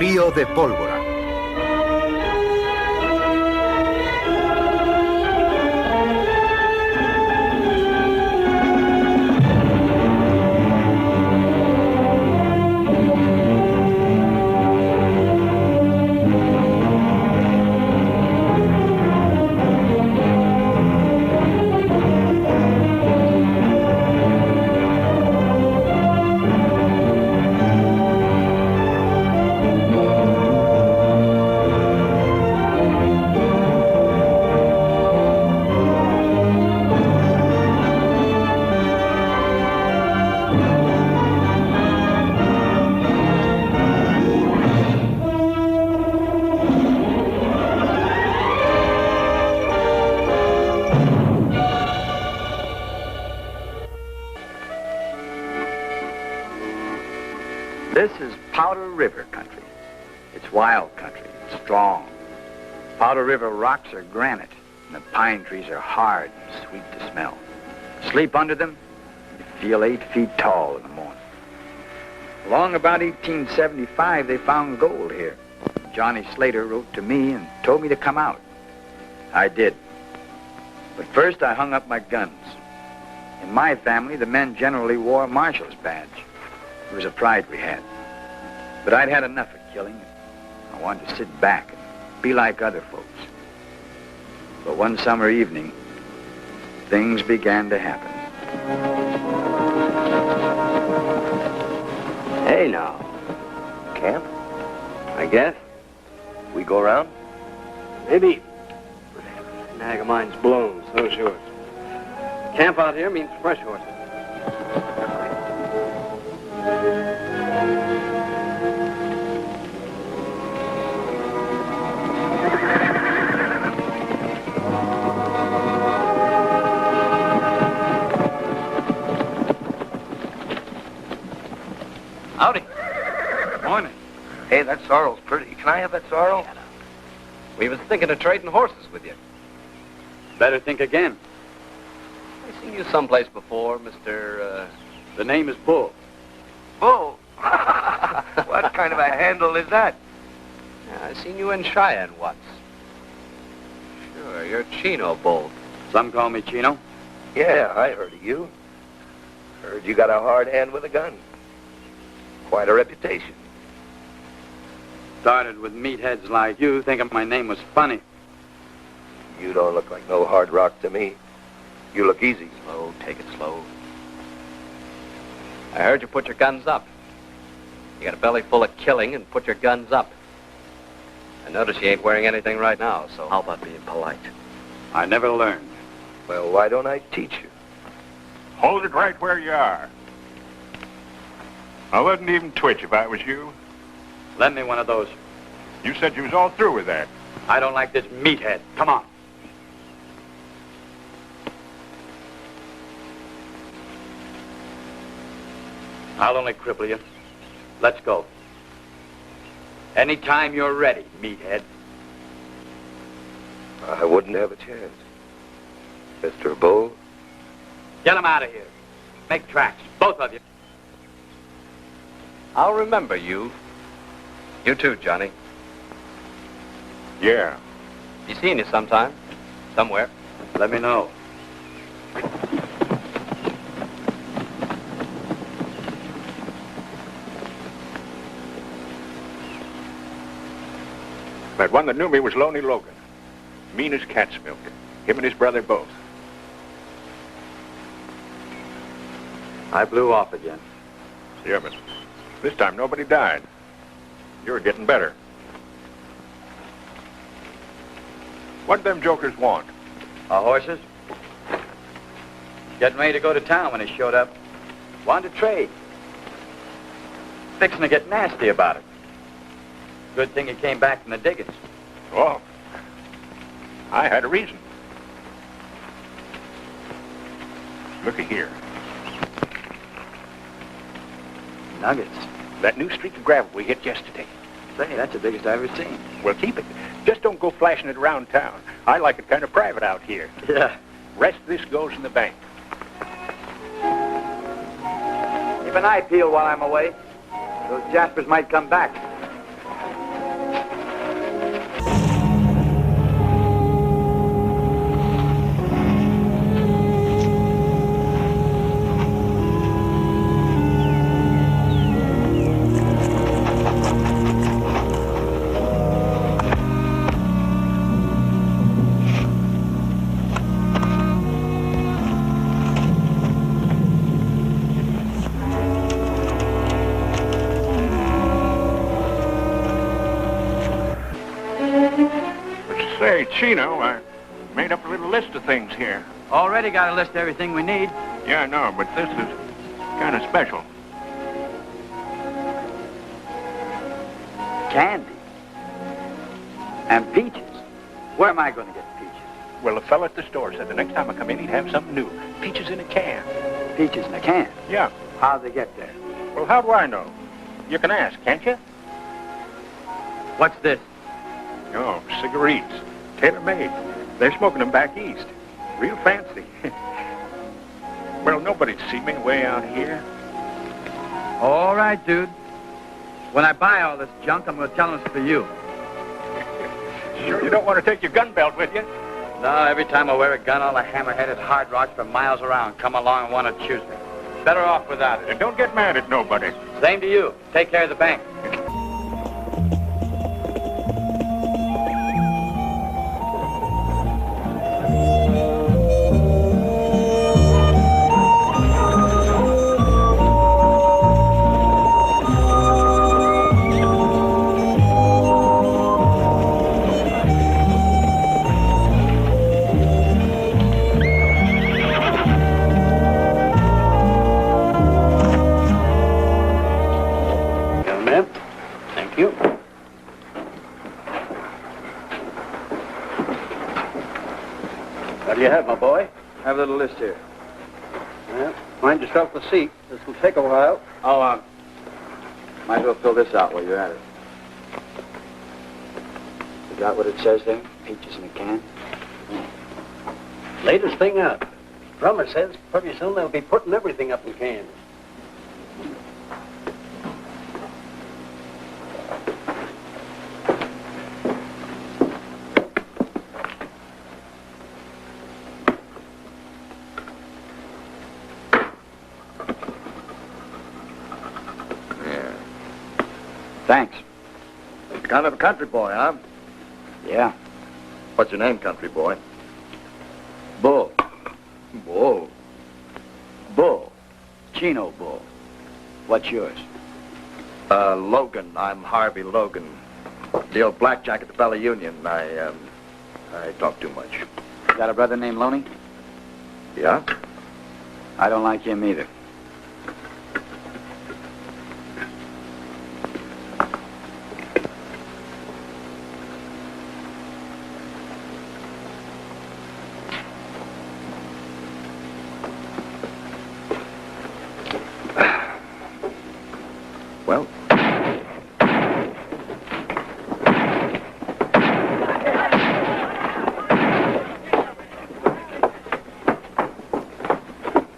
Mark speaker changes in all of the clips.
Speaker 1: Río de pólvora.
Speaker 2: This is Powder River country. It's wild country, it's strong. Powder River rocks are granite, and the pine trees are hard and sweet to smell. Sleep under them, you feel 8 feet tall in the morning. Along about 1875, they found gold here. Johnny Slater wrote to me and told me to come out. I did. But first I hung up my guns. In my family, the men generally wore a marshal's badge. It was a pride we had. But I'd had enough of killing. I wanted to sit back and be like other folks. But one summer evening, things began to happen.
Speaker 3: Hey, now. Camp? I guess. We go around? Maybe. Nag of mine's blown, so's yours. Camp out here means fresh horses.
Speaker 2: Howdy. Morning.
Speaker 3: Hey, that sorrel's pretty. Can I have that sorrel?
Speaker 4: We was thinking of trading horses with you.
Speaker 2: Better think again.
Speaker 4: I seen you someplace before, Mr.
Speaker 2: The name is Bull.
Speaker 3: Bull? What kind of a handle is that?
Speaker 4: Yeah, I seen you in Cheyenne once. Sure, you're Chino Bull.
Speaker 2: Some call me Chino.
Speaker 3: Yeah, I heard of you. Heard you got a hard hand with a gun. Quite a reputation.
Speaker 2: Started with meatheads like you thinking my name was funny.
Speaker 3: You don't look like no hard rock to me. You look easy.
Speaker 4: Slow, take it slow. I heard you put your guns up. You got a belly full of killing and put your guns up. I notice you ain't wearing anything right now, so how about being polite?
Speaker 2: I never learned.
Speaker 3: Well, why don't I teach you?
Speaker 5: Hold it right where you are. I wouldn't even twitch if I was you.
Speaker 2: Lend me one of those.
Speaker 5: You said you was all through with that.
Speaker 2: I don't like this meathead. Come on. I'll only cripple you. Let's go. Anytime you're ready, meathead.
Speaker 3: I wouldn't have a chance. Mr. Bull?
Speaker 2: Get him out of here. Make tracks, both of you.
Speaker 4: I'll remember you. You too, Johnny.
Speaker 5: Yeah.
Speaker 4: Be seeing you sometime. Somewhere.
Speaker 2: Let me know.
Speaker 5: That one that knew me was Loney Logan. Mean as cat's milk. Him and his brother both.
Speaker 2: I blew off again.
Speaker 5: Yeah, but this time nobody died. You're getting better. What'd them jokers want?
Speaker 2: Our horses? Getting ready to go to town when he showed up. Wanted to trade. Fixing to get nasty about it. Good thing he came back from the diggings.
Speaker 5: Oh, I had a reason. Looky here.
Speaker 2: Nuggets.
Speaker 5: That new streak of gravel we hit yesterday.
Speaker 2: Say, that's the biggest I've ever seen.
Speaker 5: Well, keep it. Just don't go flashing it around town. I like it kind of private out here.
Speaker 2: Yeah.
Speaker 5: Rest of this goes in the bank.
Speaker 2: Keep an eye peeled while I'm away. Those Jaspers might come back.
Speaker 5: Say, Chino, I made up a little list of things here.
Speaker 2: Already got a list of everything we need.
Speaker 5: Yeah, I know, but this is kind of special.
Speaker 2: Candy. And peaches. Where am I going to get peaches?
Speaker 5: Well, the fella at the store said the next time I come in, he'd have something new. Peaches in a can.
Speaker 2: Peaches in a can?
Speaker 5: Yeah.
Speaker 2: How'd they get there?
Speaker 5: Well, how do I know? You can ask, can't you?
Speaker 2: What's this?
Speaker 5: Oh, cigarettes. Tailor-made. They're smoking them back east. Real fancy. Well, nobody'd see me way out here.
Speaker 2: All right, dude. When I buy all this junk, I'm going to tell them it's for you.
Speaker 5: Sure you don't want to take your gun belt with you?
Speaker 2: No, every time I wear a gun, all the hammer-headed hard rocks for miles around come along and want to choose me. Better off without it.
Speaker 5: And don't get mad at nobody.
Speaker 2: Same to you. Take care of the bank.
Speaker 3: What do you have, my boy?
Speaker 2: I have a little list here.
Speaker 3: Well, find yourself a seat. This will take a while.
Speaker 2: Oh, might as well fill this out while you're at it. You got what it says there? Peaches in a can?
Speaker 3: Latest thing out. Drummer says pretty soon they'll be putting everything up in cans.
Speaker 2: Thanks.
Speaker 1: Kind of a country boy, huh?
Speaker 2: Yeah.
Speaker 1: What's your name, country boy?
Speaker 2: Bull.
Speaker 1: Bull.
Speaker 2: Bull. Chino Bull. What's yours?
Speaker 1: Logan. I'm Harvey Logan. The old blackjack at the Bella Union. I talk too much.
Speaker 2: Got a brother named Loney?
Speaker 1: Yeah?
Speaker 2: I don't like him either.
Speaker 1: Well,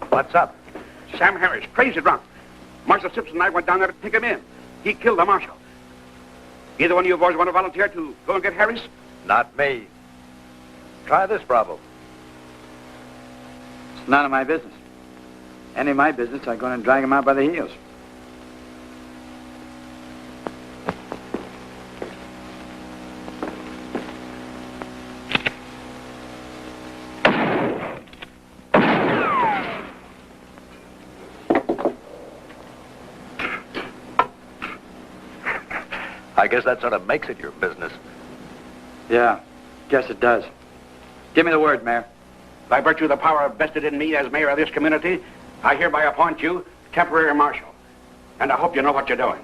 Speaker 2: what's up?
Speaker 6: Sam Harris, crazy drunk. Marshal Simpson and I went down there to take him in. He killed the marshal. Either one of you boys want to volunteer to go and get Harris?
Speaker 1: not me. Try this problem.
Speaker 2: It's none of my business. Any of my business, I'm going to drag him out by the heels.
Speaker 1: I guess that sort of makes it your business.
Speaker 2: Yeah, guess it does. Give me the word, Mayor.
Speaker 6: By virtue of the power vested in me as mayor of this community, I hereby appoint you temporary marshal. And I hope you know what you're doing.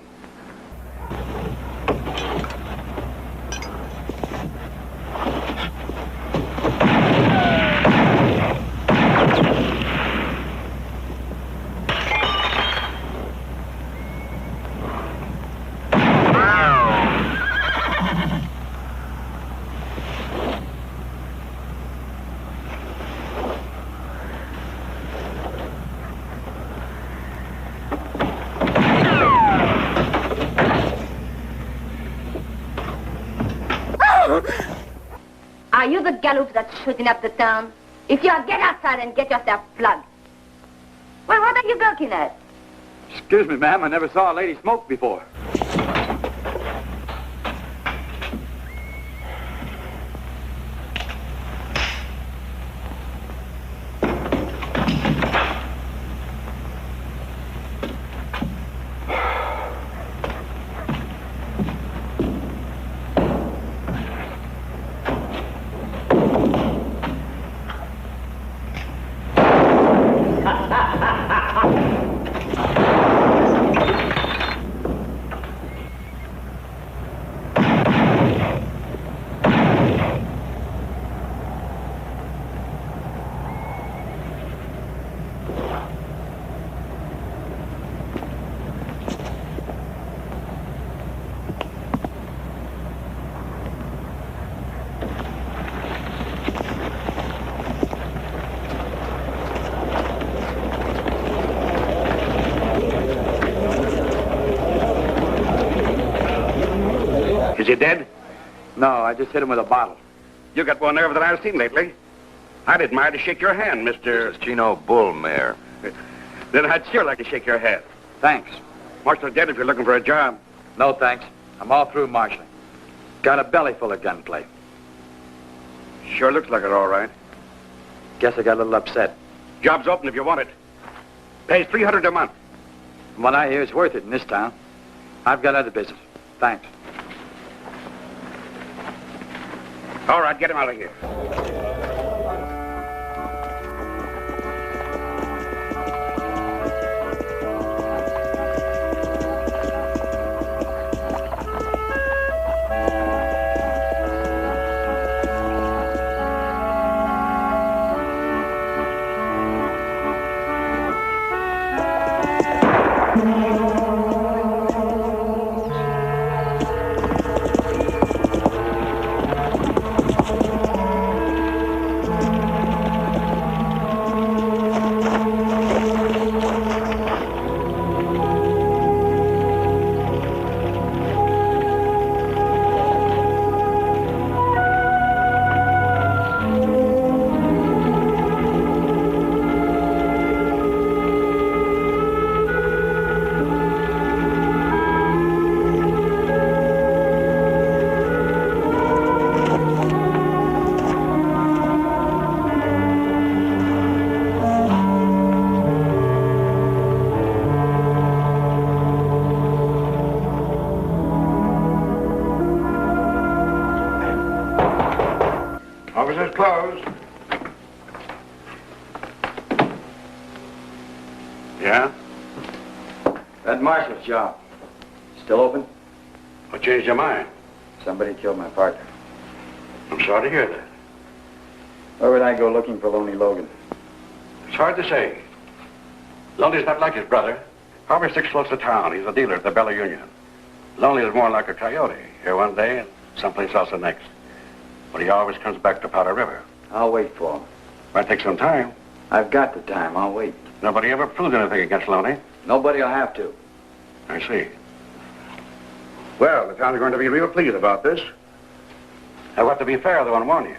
Speaker 7: Are you the gallops that's shooting up the town? If you are, get outside and get yourself plugged. Well, what are you looking at?
Speaker 2: Excuse me, ma'am. I never saw a lady smoke before.
Speaker 6: he dead?
Speaker 2: No, I just hit him with a bottle.
Speaker 6: You got more nerve than I've seen lately. I'd admire to shake your hand, Mr.
Speaker 1: This is Chino Bull Mare.
Speaker 6: Then I'd sure like to shake your hand.
Speaker 2: Thanks.
Speaker 6: Marshal's dead if you're looking for a job.
Speaker 2: No, thanks. I'm all through marshaling. Got a belly full of gunplay.
Speaker 6: Sure looks like it, all right.
Speaker 2: Guess I got a little upset.
Speaker 6: Job's open if you want it. Pays $300 a month.
Speaker 2: From what I hear, it's worth it in this town. I've got other business. Thanks.
Speaker 6: All right, get him out of here. Office's closed. Yeah?
Speaker 2: That marshal's job. Still open?
Speaker 6: What changed your mind?
Speaker 2: Somebody killed my partner.
Speaker 6: I'm sorry to hear that.
Speaker 2: Where would I go looking for Lonely Logan?
Speaker 6: It's hard to say. Lonely's not like his brother. Harvey sticks close to town. He's a dealer at the Bella Union. Lonely is more like a coyote. Here one day and someplace else the next. But he always comes back to Powder River.
Speaker 2: I'll wait for him.
Speaker 6: Might take some time.
Speaker 2: I've got the time. I'll wait.
Speaker 6: Nobody ever proved anything against Lonely.
Speaker 2: Nobody'll have to.
Speaker 6: I see. Well, the town's going to be real pleased about this. I've got to be fair, though, and warn you.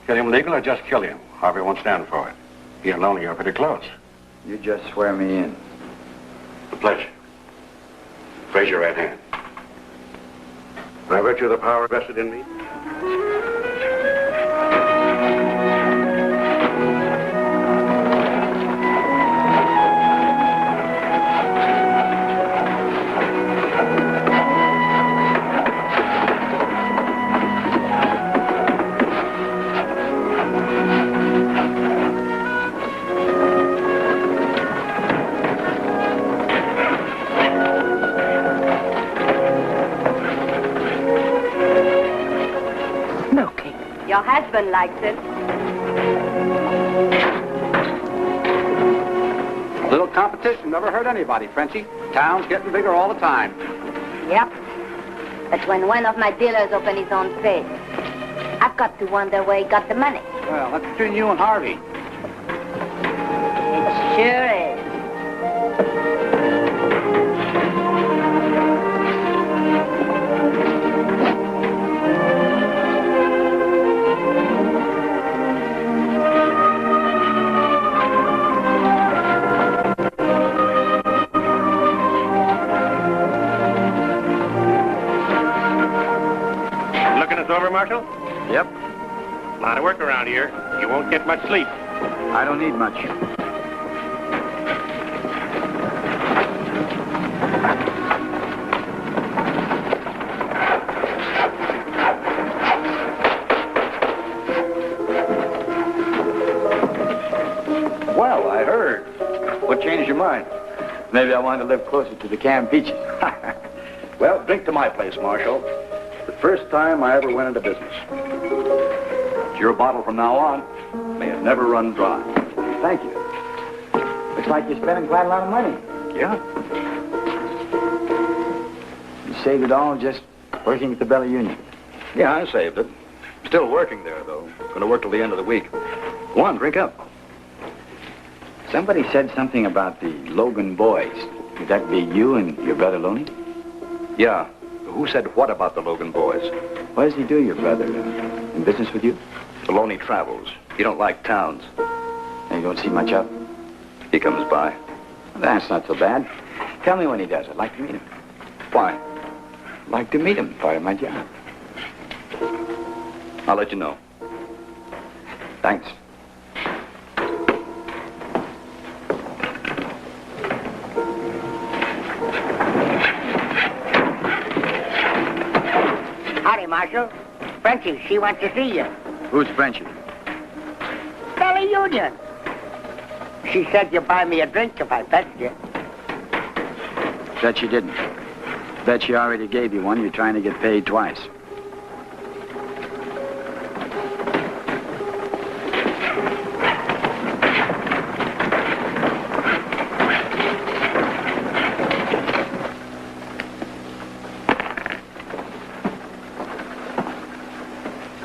Speaker 6: Kill him legal or just kill him. Harvey won't stand for it. He and Lonely are pretty close.
Speaker 2: You just swear me in.
Speaker 6: A pleasure. Raise your right hand. By virtue of the power vested in me,
Speaker 7: Your husband likes it.
Speaker 3: A little competition never hurt anybody, Frenchy. Town's getting bigger all the time.
Speaker 7: Yep. But when one of my dealers open his own place, I've got to wonder where he got the money.
Speaker 3: Well, that's between you and Harvey.
Speaker 7: It sure is.
Speaker 6: Over, Marshal?
Speaker 2: Yep.
Speaker 6: A lot of work around here. You won't get much sleep.
Speaker 2: I don't need much. Well, I heard. What changed your mind? Maybe I wanted to live closer to the canned peaches.
Speaker 6: Well, drink to my place, Marshal. The first time I ever went into business. It's your bottle from now on. May it never run dry.
Speaker 2: Thank you. Looks like you're spending quite a lot of money.
Speaker 6: Yeah?
Speaker 2: You saved it all just working at the Bella Union.
Speaker 6: Yeah, I saved it. Still working there, though. Going to work till the end of the week. Go on, drink up.
Speaker 2: Somebody said something about the Logan boys. Would that be you and your brother Loney?
Speaker 6: Yeah.
Speaker 1: Who said what about the Logan boys?
Speaker 2: What does he do, your brother? In business with you?
Speaker 1: Alone he travels. He don't like towns.
Speaker 2: And you don't see much of him?
Speaker 1: He comes by.
Speaker 2: Well, that's not so bad. Tell me when he does. I'd like to meet him.
Speaker 1: Why?
Speaker 2: I'd like to meet him. Part of my job.
Speaker 1: I'll let you know.
Speaker 2: Thanks.
Speaker 8: Howdy, Marshal. Frenchie, she wants to see you.
Speaker 2: Who's Frenchie?
Speaker 8: Valley Union. She said you'd buy me a drink if I fetched you.
Speaker 2: Bet you didn't. Bet she already gave you one. You're trying to get paid twice.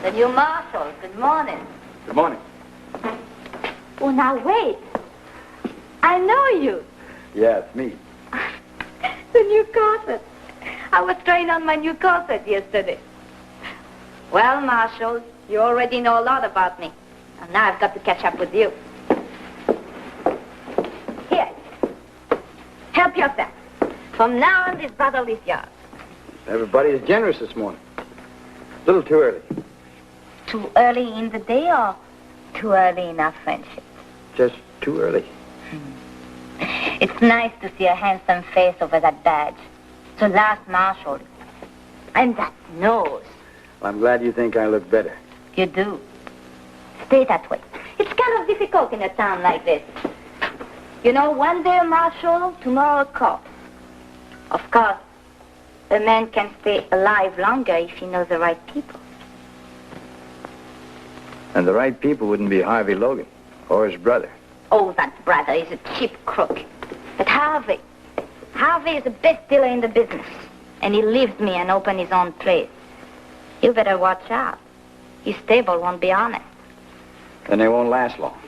Speaker 7: The new marshal. Good morning.
Speaker 2: Good morning.
Speaker 7: Oh, now wait. I know you.
Speaker 2: Yeah, it's me.
Speaker 7: The new corset. I was trying on my new corset yesterday. Well, Marshal, you already know a lot about me. And now I've got to catch up with you. Here. Help yourself. From now on, this bottle is yours.
Speaker 2: Everybody is generous this morning. A little too early.
Speaker 7: Too early in the day or too early in our friendship?
Speaker 2: Just too early.
Speaker 7: It's nice to see a handsome face over that badge. So last Marshal. And that nose.
Speaker 2: Well, I'm glad you think I look better.
Speaker 7: You do. Stay that way. It's kind of difficult in a town like this. You know, one day a marshal, tomorrow a cop. Of course, a man can stay alive longer if he knows the right people.
Speaker 2: And the right people wouldn't be Harvey Logan or his brother.
Speaker 7: Oh, that brother is a cheap crook. But Harvey is the best dealer in the business. And he leaves me and opened his own place. You better watch out. His stable won't be honest.
Speaker 2: Then they won't last long.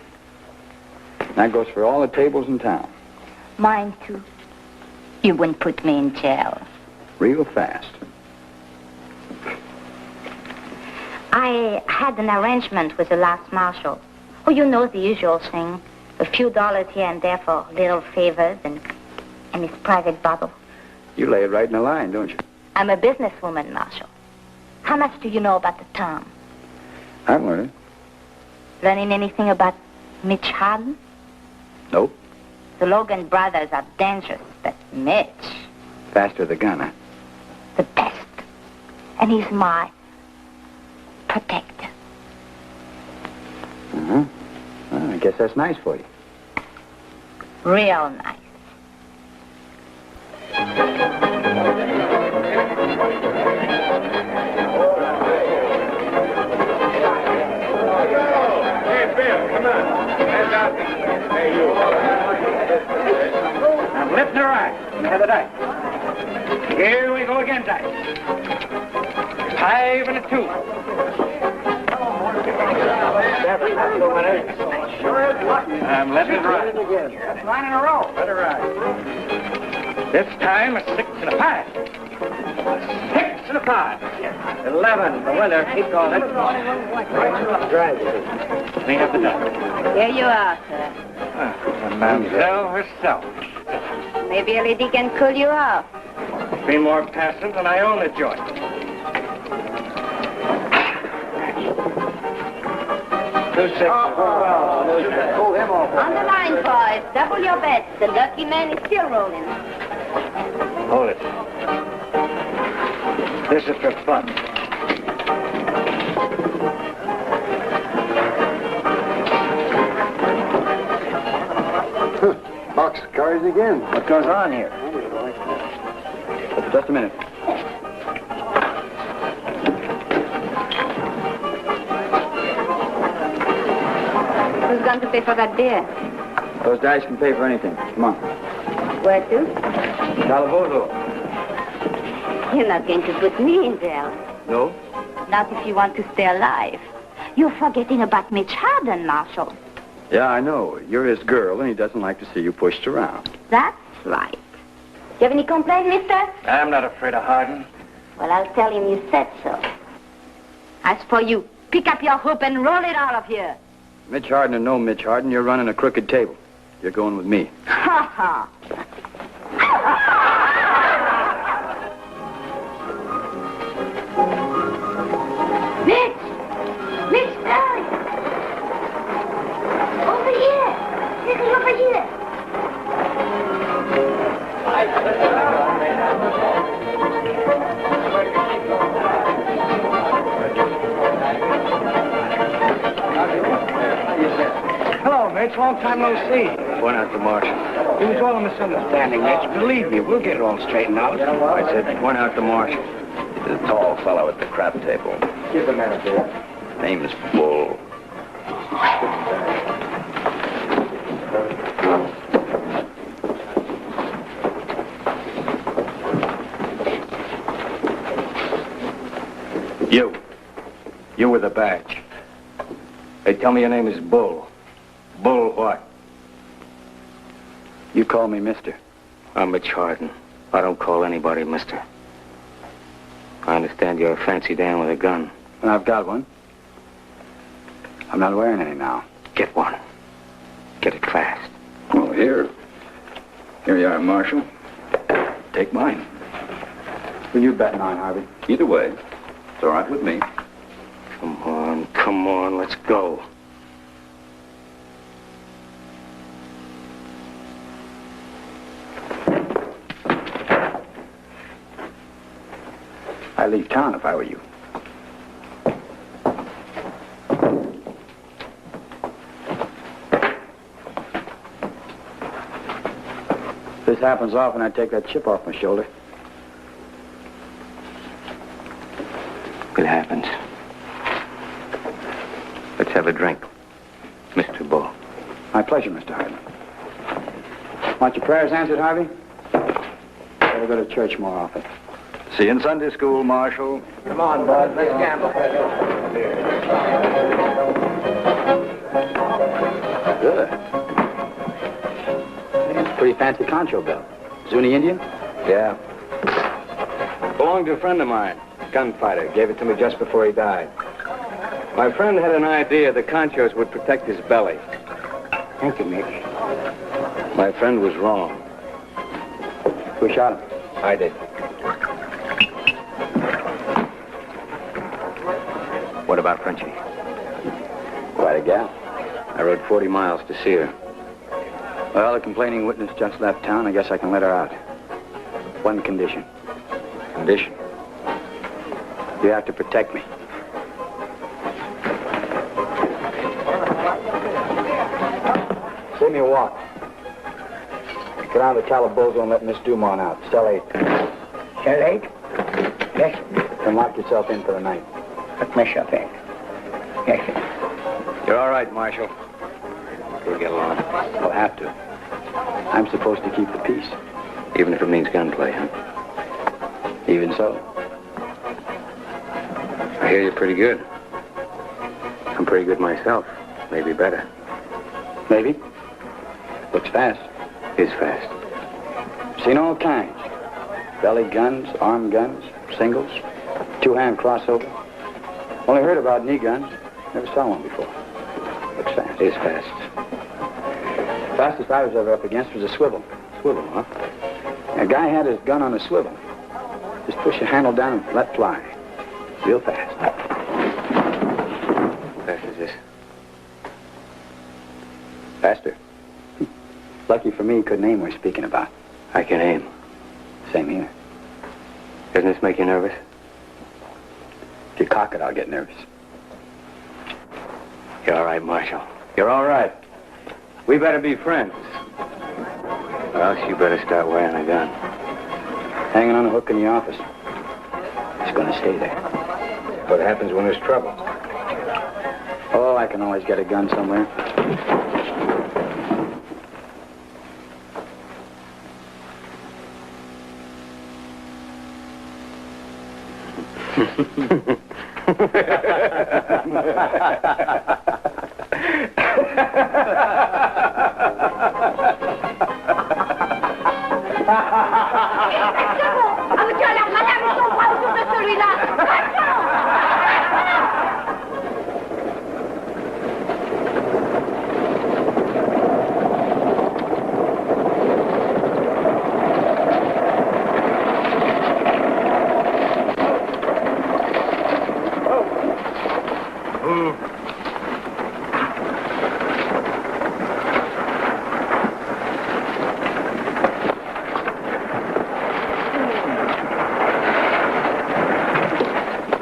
Speaker 2: That goes for all the tables in town.
Speaker 7: Mine, too. You wouldn't put me in jail.
Speaker 2: Real fast.
Speaker 7: I had an arrangement with the last marshal. Oh, you know the usual thing. A few dollars here and there for little favors and his private bottle.
Speaker 2: You lay it right in the line, don't you?
Speaker 7: I'm a businesswoman, Marshal. How much do you know about the town?
Speaker 2: I'm learning.
Speaker 7: Learning anything about Mitch Harden?
Speaker 2: Nope.
Speaker 7: The Logan brothers are dangerous, but Mitch,
Speaker 2: Faster the gun, huh?
Speaker 7: the best. And he's my protector.
Speaker 2: Uh-huh. Well, I guess that's nice for you.
Speaker 7: Real nice.
Speaker 5: Hey, Bill, come on. Hands out. Hey, you.
Speaker 2: Now, left and right. Have the dice. Here we go again, dice. 5 and a 2. 7, that's the winner. Left and right. That's 9 in a row. Let it ride. This time, a 6 and a 5. 6 and a 5. 11, the winner. Keep going. Drive it. Clean up the dice.
Speaker 7: Here you are, sir.
Speaker 2: The mamselle herself.
Speaker 7: Maybe a lady can cool you off.
Speaker 2: Be more passive than I own the joint. 2 6. Pull him off.
Speaker 7: On the line, boys. Double your bets. The lucky man is still rolling.
Speaker 2: Hold it. This is for fun.
Speaker 3: Box of cards again.
Speaker 2: What goes on here? Just a minute.
Speaker 7: Who's going to pay for that beer?
Speaker 2: Those dice can pay for anything. Come on.
Speaker 7: Where to?
Speaker 2: Calabozo.
Speaker 7: You're not going to put me in jail.
Speaker 2: No?
Speaker 7: Not if you want to stay alive. You're forgetting about Mitch Harden, Marshal.
Speaker 2: Yeah, I know. You're his girl, and he doesn't like to see you pushed around.
Speaker 7: That's right. You have any complaint, mister?
Speaker 2: I'm not afraid of Harden.
Speaker 7: Well, I'll tell him you said so. As for you, pick up your hoop and roll it out of here.
Speaker 2: Mitch Harden or no Mitch Harden, you're running a crooked table. You're going with me.
Speaker 7: Ha ha. Mitch! Mitch, darling! Over here! Nicky, over here!
Speaker 8: Hello, Mitch. Long time no see.
Speaker 2: Point out the marshal.
Speaker 8: It was all a misunderstanding, Mitch. Believe me, we'll get it all straightened out.
Speaker 2: I said, point out the marshal.
Speaker 1: The tall fellow at the crab table.
Speaker 8: Give the man a beer.
Speaker 1: Name is Bull.
Speaker 2: You with a badge. Hey, tell me your name is Bull. Bull what? You call me mister. I'm Mitch Harden. I don't call anybody mister. I understand you're a fancy Dan with a gun. And I've got one. I'm not wearing any now. Get one. Get it fast.
Speaker 1: Oh, here you are, Marshal.
Speaker 2: Take mine. Will you bet 9, Harvey?
Speaker 1: Either way, it's all right with me.
Speaker 2: Come on, let's go. I'd leave town if I were you. This happens often, I take that chip off my shoulder. It happens. Let's have a drink, Mr. Bull. My pleasure, Mr. Harden. Want your prayers answered, Harvey? Better go to church more often.
Speaker 1: See you in Sunday school, Marshal.
Speaker 8: Come on, bud. Let's gamble.
Speaker 2: Good. It's a pretty fancy concho belt. Zuni Indian? Yeah. Belonged to a friend of mine, gunfighter. Gave it to me just before he died. My friend had an idea the conchos would protect his belly.
Speaker 8: Thank you, Mitch.
Speaker 2: My friend was wrong. Who shot him? I did. What about Frenchie? Quite a gal. I rode 40 miles to see her. Well, the complaining witness just left town. I guess I can let her out. One condition. Condition? You have to protect me. Save me a walk. Get on the Calabozo and let Miss Dumont out. Cell 8.
Speaker 8: Cell 8? Yes.
Speaker 2: Then lock yourself in for the night.
Speaker 8: Look myself in. Yes, sir.
Speaker 2: You're all right, Marshal. We'll get along. We'll have to. I'm supposed to keep the peace. Even if it means gunplay, huh? Even so. I hear you're pretty good. I'm pretty good myself. Maybe better. Maybe. Looks fast. Is fast. Seen all kinds. Belly guns, arm guns, singles, two-hand crossover. Only heard about knee guns. Never saw one before. Looks fast. Is fast. Fastest I was ever up against was a swivel. Swivel, huh? A guy had his gun on a swivel. Just push the handle down and let fly. Real fast. How fast is this? Faster. Lucky for me, he couldn't aim we're speaking about. I can aim. Same here. Doesn't this make you nervous? If you cock it, I'll get nervous. You're all right, Marshal. You're all right. We better be friends. Or else you better start wearing a gun. Hanging on a hook in the office. It's gonna stay there. What happens when there's trouble? Oh, I can always get a gun somewhere.
Speaker 7: vous dire, alors, madame, ils sont pas autour de celui-là.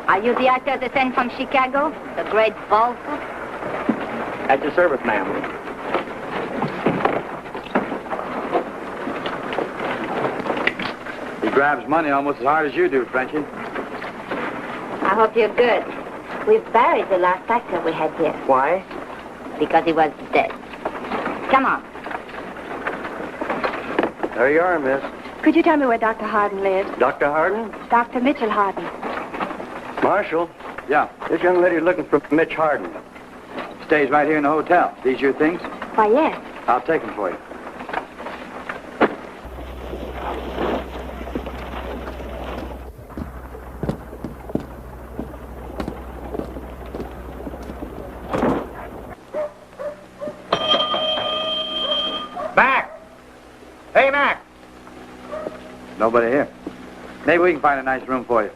Speaker 7: Are you the actor that sent from Chicago? The great Volker?
Speaker 3: At your service, ma'am.
Speaker 2: He grabs money almost as hard as you do, Frenchie.
Speaker 7: I hope you're good. We've buried the last actor we had here.
Speaker 3: Why?
Speaker 7: Because he was dead. Come on.
Speaker 3: There you are, miss.
Speaker 9: Could you tell me where Dr. Harden lives?
Speaker 3: Dr. Harden?
Speaker 9: Dr. Mitchell Harden.
Speaker 3: Marshal,
Speaker 2: Yeah.
Speaker 3: this young lady's looking for Mitch Harden.
Speaker 2: Stays right here in the hotel. These your things?
Speaker 9: Why, yes.
Speaker 2: I'll take them for you.
Speaker 5: Mac! Hey, Mac!
Speaker 2: Nobody here. Maybe we can find a nice room for you.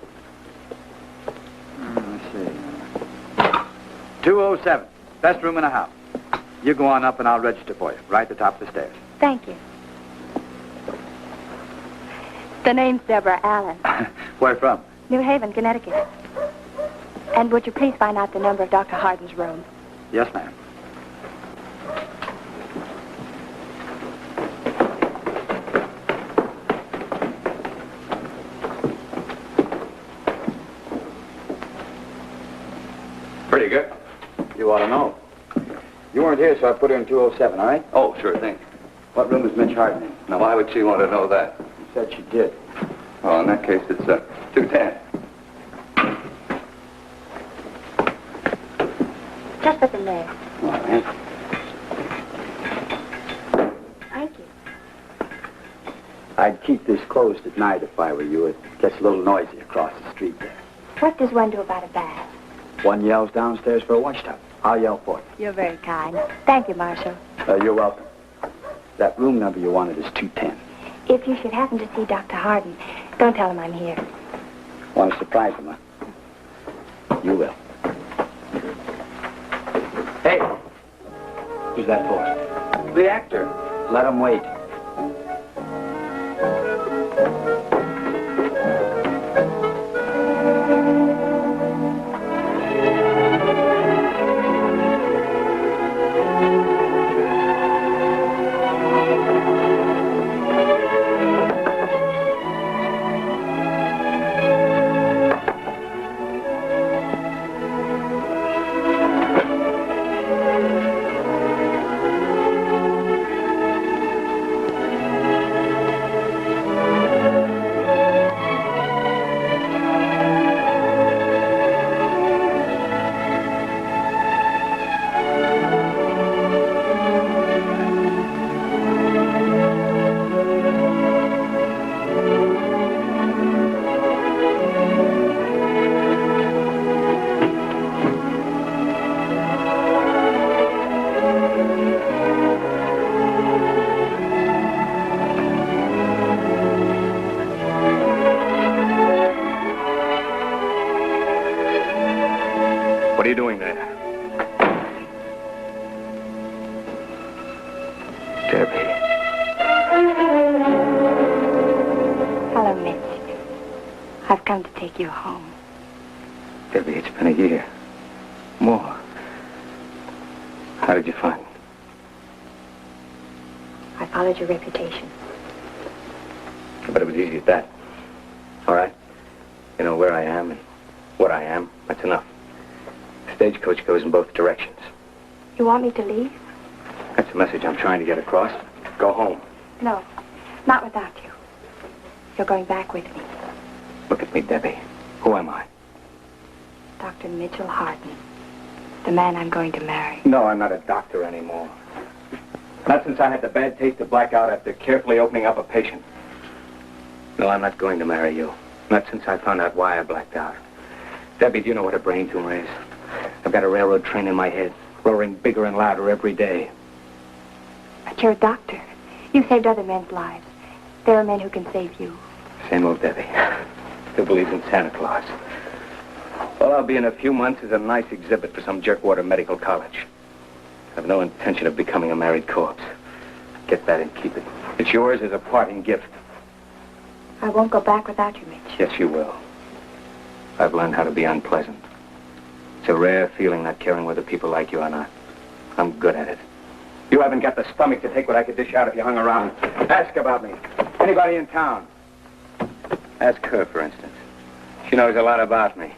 Speaker 2: Let's see. 207. Best room in the house. You go on up and I'll register for you. Right at the top of the stairs.
Speaker 9: Thank you. The name's Deborah Allen.
Speaker 2: Where from?
Speaker 9: New Haven, Connecticut. And would you please find out the number of Dr. Harden's room?
Speaker 2: Yes, ma'am.
Speaker 6: Pretty good.
Speaker 2: You ought to know. You weren't here, so I put her in 207, all right?
Speaker 6: Oh, sure thing.
Speaker 2: What room is Mitch Harden in?
Speaker 6: Now, why would she want to know that?
Speaker 2: You said she did.
Speaker 6: Well, in that case, it's 210.
Speaker 9: Just up in there.
Speaker 2: All right.
Speaker 9: Thank you.
Speaker 2: I'd keep this closed at night if I were you. It gets a little noisy across the street there.
Speaker 9: What does one do about a bath?
Speaker 2: One yells downstairs for a washtub. I'll yell for you.
Speaker 9: You're very kind. Thank you, Marshal.
Speaker 2: You're welcome. That room number you wanted is 210.
Speaker 9: If you should happen to see Dr. Harden, don't tell him I'm here.
Speaker 2: Want to surprise him, huh? You will. Hey! Who's that for? The actor. Let him wait.
Speaker 5: What are you doing there?
Speaker 2: Debbie.
Speaker 9: Hello, Mitch. I've come to take you home.
Speaker 2: Debbie, it's been a year. More. How did you find me?
Speaker 9: I followed your reputation.
Speaker 2: But it was easy at that. All right? You know where I am and what I am. That's enough. Stagecoach goes in both directions.
Speaker 9: You want me to leave?
Speaker 2: That's the message I'm trying to get across. Go home.
Speaker 9: No, not without you. You're going back with me.
Speaker 2: Look at me, Debbie. Who am I?
Speaker 9: Dr. Mitchell Harden. The man I'm going to marry.
Speaker 2: No, I'm not a doctor anymore. Not since I had the bad taste of blackout after carefully opening up a patient.
Speaker 10: No, I'm not going to marry you. Not since I found out why I blacked out. Debbie, do you know what a brain tumor is? I've got a railroad train in my head, roaring bigger and louder every day.
Speaker 9: But you're a doctor. You saved other men's lives. There are men who can save you.
Speaker 10: Same old Debbie. Still believes in Santa Claus. All I'll be in a few months is a nice exhibit for some jerkwater medical college. I have no intention of becoming a married corpse. Get that and keep it. It's yours as a parting gift.
Speaker 9: I won't go back without you, Mitch.
Speaker 10: Yes, you will. I've learned how to be unpleasant. It's a rare feeling not caring whether people like you or not. I'm good at it. You haven't got the stomach to take what I could dish out if you hung around. Ask about me. Anybody in town. Ask her, for instance. She knows a lot about me.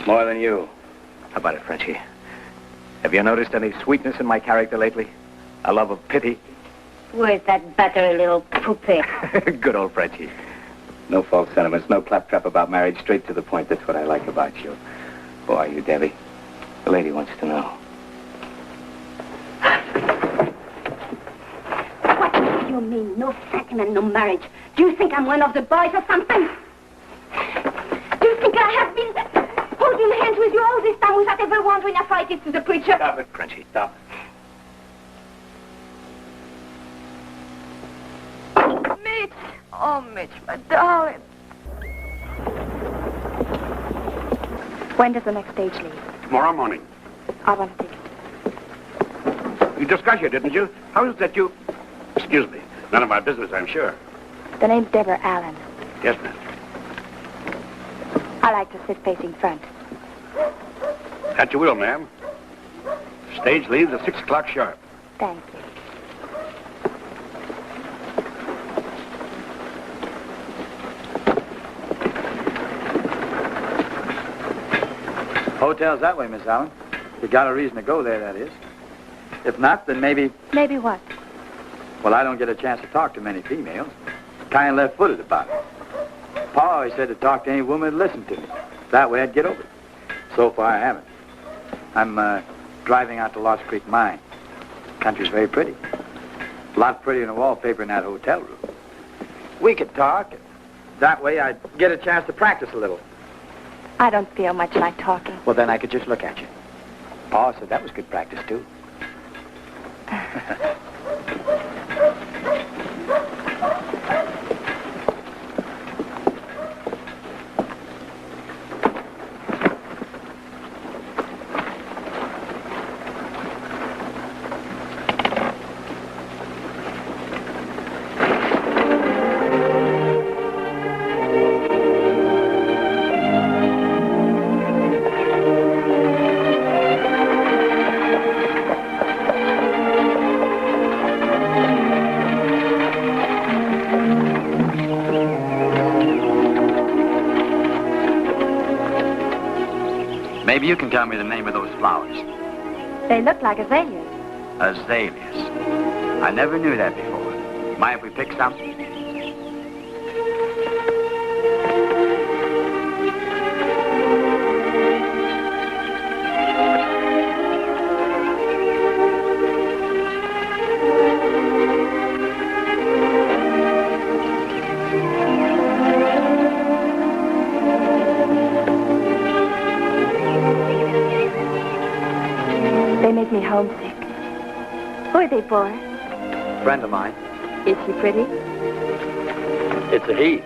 Speaker 10: More than you. How about it, Frenchie? Have you noticed any sweetness in my character lately? A love of pity?
Speaker 7: Where's that battery little poupée?
Speaker 10: Good old Frenchie. No false sentiments, no claptrap about marriage, straight to the point. That's what I like about you. Who are you, Debbie? The lady wants to know.
Speaker 7: What do you mean, no sentiment, no marriage? Do you think I'm one of the boys or something? Do you think I have been holding hands with you all this time without ever wondering if I did to the preacher?
Speaker 10: Stop it, Frenchie, stop.
Speaker 7: Mitch! Oh, Mitch, my darling.
Speaker 9: When does the next stage leave?
Speaker 6: Tomorrow morning.
Speaker 9: I want a ticket.
Speaker 6: You just got here, didn't you? How is it that you... Excuse me. None of my business, I'm sure.
Speaker 9: The name's Deborah Allen.
Speaker 6: Yes, ma'am.
Speaker 9: I like to sit facing front.
Speaker 6: At your will, ma'am. Stage leaves at 6 o'clock sharp.
Speaker 9: Thank you.
Speaker 2: Hotel's that way, Miss Allen. You got a reason to go there, that is. If not, then maybe...
Speaker 9: Maybe what?
Speaker 2: Well, I don't get a chance to talk to many females. Kind of left-footed about it. Pa always said to talk to any woman who'd listen to me. That way I'd get over it. So far, I haven't. I'm driving out to Lost Creek Mine. Country's very pretty. A lot prettier than the wallpaper in that hotel room. We could talk. That way I'd get a chance to practice a little.
Speaker 9: I don't feel much like talking.
Speaker 2: Well, then I could just look at you. Pa said that was good practice, too. Maybe you can tell me the name of those flowers.
Speaker 9: They look like azaleas.
Speaker 2: Azaleas. I never knew that before. Mind if we pick some?
Speaker 9: They make me homesick. Who are they for?
Speaker 2: Friend of mine.
Speaker 9: Is she pretty?
Speaker 2: It's a he.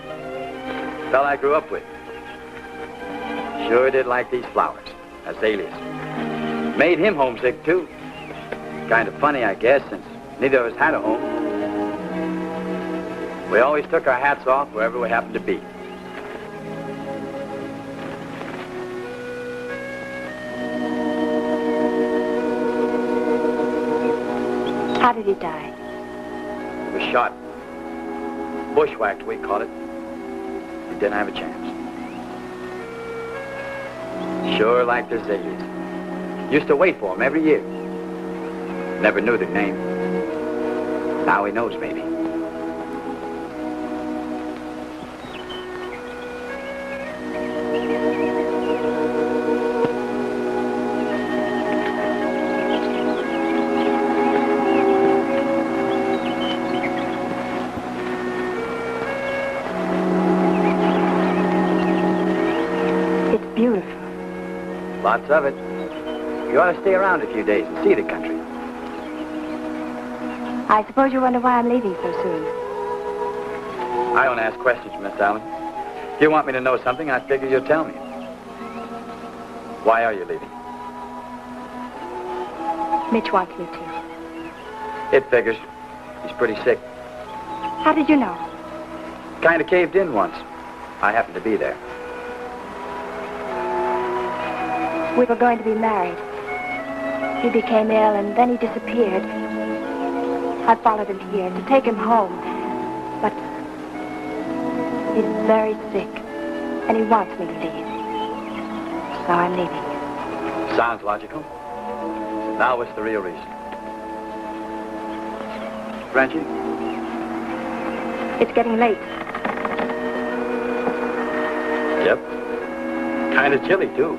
Speaker 2: Fella I grew up with. Sure did like these flowers. Azaleas. Made him homesick, too. Kind of funny, I guess, since neither of us had a home. We always took our hats off wherever we happened to be.
Speaker 9: How did he die?
Speaker 2: He was shot. Bushwhacked, we call it. He didn't have a chance. Sure liked azaleas. Used to wait for him every year. Never knew their name. Now he knows, maybe. Lots of it. You ought to stay around a few days and see the country.
Speaker 9: I suppose you wonder why I'm leaving so soon.
Speaker 2: I don't ask questions, Miss Allen. If you want me to know something, I figure you'll tell me. Why are you leaving?
Speaker 9: Mitch wants me to.
Speaker 2: It figures. He's pretty sick.
Speaker 9: How did you know?
Speaker 2: Kind of caved in once. I happened to be there.
Speaker 9: We were going to be married. He became ill, and then he disappeared. I followed him here to take him home. But he's very sick, and he wants me to leave. So I'm leaving.
Speaker 2: Sounds logical. Now what's the real reason? Frenchie?
Speaker 9: It's getting late.
Speaker 2: Yep. Kind of chilly, too.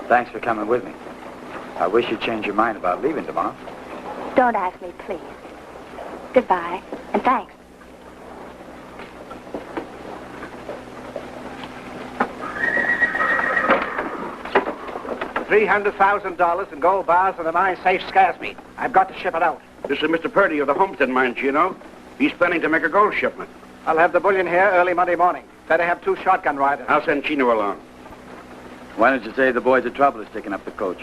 Speaker 2: Thanks for coming with me. I wish you'd change your mind about leaving tomorrow.
Speaker 9: Don't ask me, please. Goodbye, and thanks.
Speaker 8: $300,000 in gold bars and the mine safe scares me. I've got to ship it out.
Speaker 6: This is Mr. Purdy of the Homestead Mines, you know. He's planning to make a gold shipment.
Speaker 8: I'll have the bullion here early Monday morning. Better have 2 shotgun riders.
Speaker 6: I'll send Chino along.
Speaker 2: Why don't you say the boys at trouble is sticking up the coach?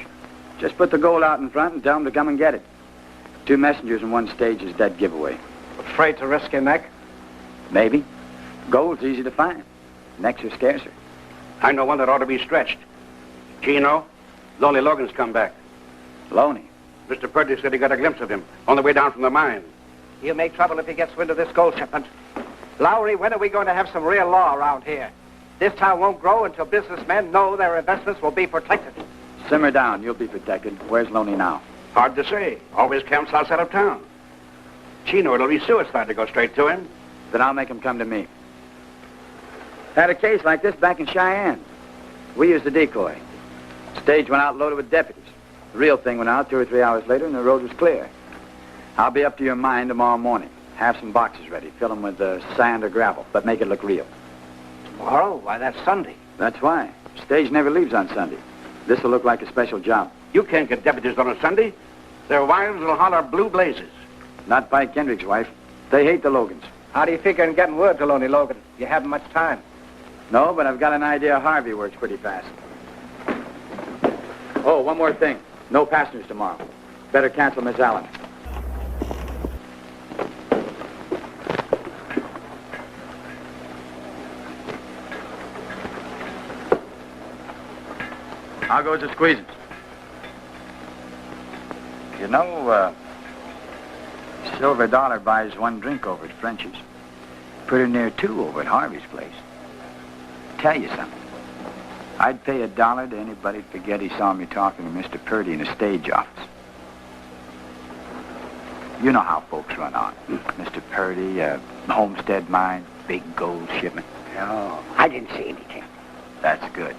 Speaker 2: Just put the gold out in front and tell them to come and get it. 2 messengers in 1 stage is dead giveaway.
Speaker 8: Afraid to risk your neck?
Speaker 2: Maybe. Gold's easy to find. Necks are scarcer.
Speaker 6: I know one that ought to be stretched. Chino, Lonely Logan's come back.
Speaker 2: Loney?
Speaker 6: Mr. Purdy said he got a glimpse of him on the way down from the mine.
Speaker 8: He'll make trouble if he gets wind of this gold shipment. Lowry, when are we going to have some real law around here? This town won't grow until businessmen know their investments will be protected.
Speaker 2: Simmer down. You'll be protected. Where's Loney now?
Speaker 6: Hard to say. Always camps outside of town. Chino, it'll be suicide to go straight to him.
Speaker 2: Then I'll make him come to me. Had a case like this back in Cheyenne. We used a decoy. Stage went out loaded with deputies. The real thing went out 2 or 3 hours later, and the road was clear. I'll be up to your mine tomorrow morning. Have some boxes ready. Fill them with sand or gravel, but make it look real.
Speaker 8: Tomorrow? Why, that's Sunday.
Speaker 2: That's why. Stage never leaves on Sunday. This will look like a special job.
Speaker 6: You can't get deputies on a Sunday. Their wives will holler blue blazes.
Speaker 2: Not Pike Kendrick's wife. They hate the Logans.
Speaker 8: How do you figure on getting word to Lonely Logan? You haven't much time.
Speaker 2: No, but I've got an idea Harvey works pretty fast. Oh, one more thing. No passengers tomorrow. Better cancel Miss Allen. How goes the squeezing? You know, silver dollar buys 1 drink over at Frenchie's. Pretty near 2 over at Harvey's place. Tell you something. I'd pay $1 to anybody to forget he saw me talking to Mr. Purdy in a stage office. You know how folks run on. Mr. Purdy, Homestead Mine, big gold shipment.
Speaker 8: No, I didn't see anything.
Speaker 2: That's good.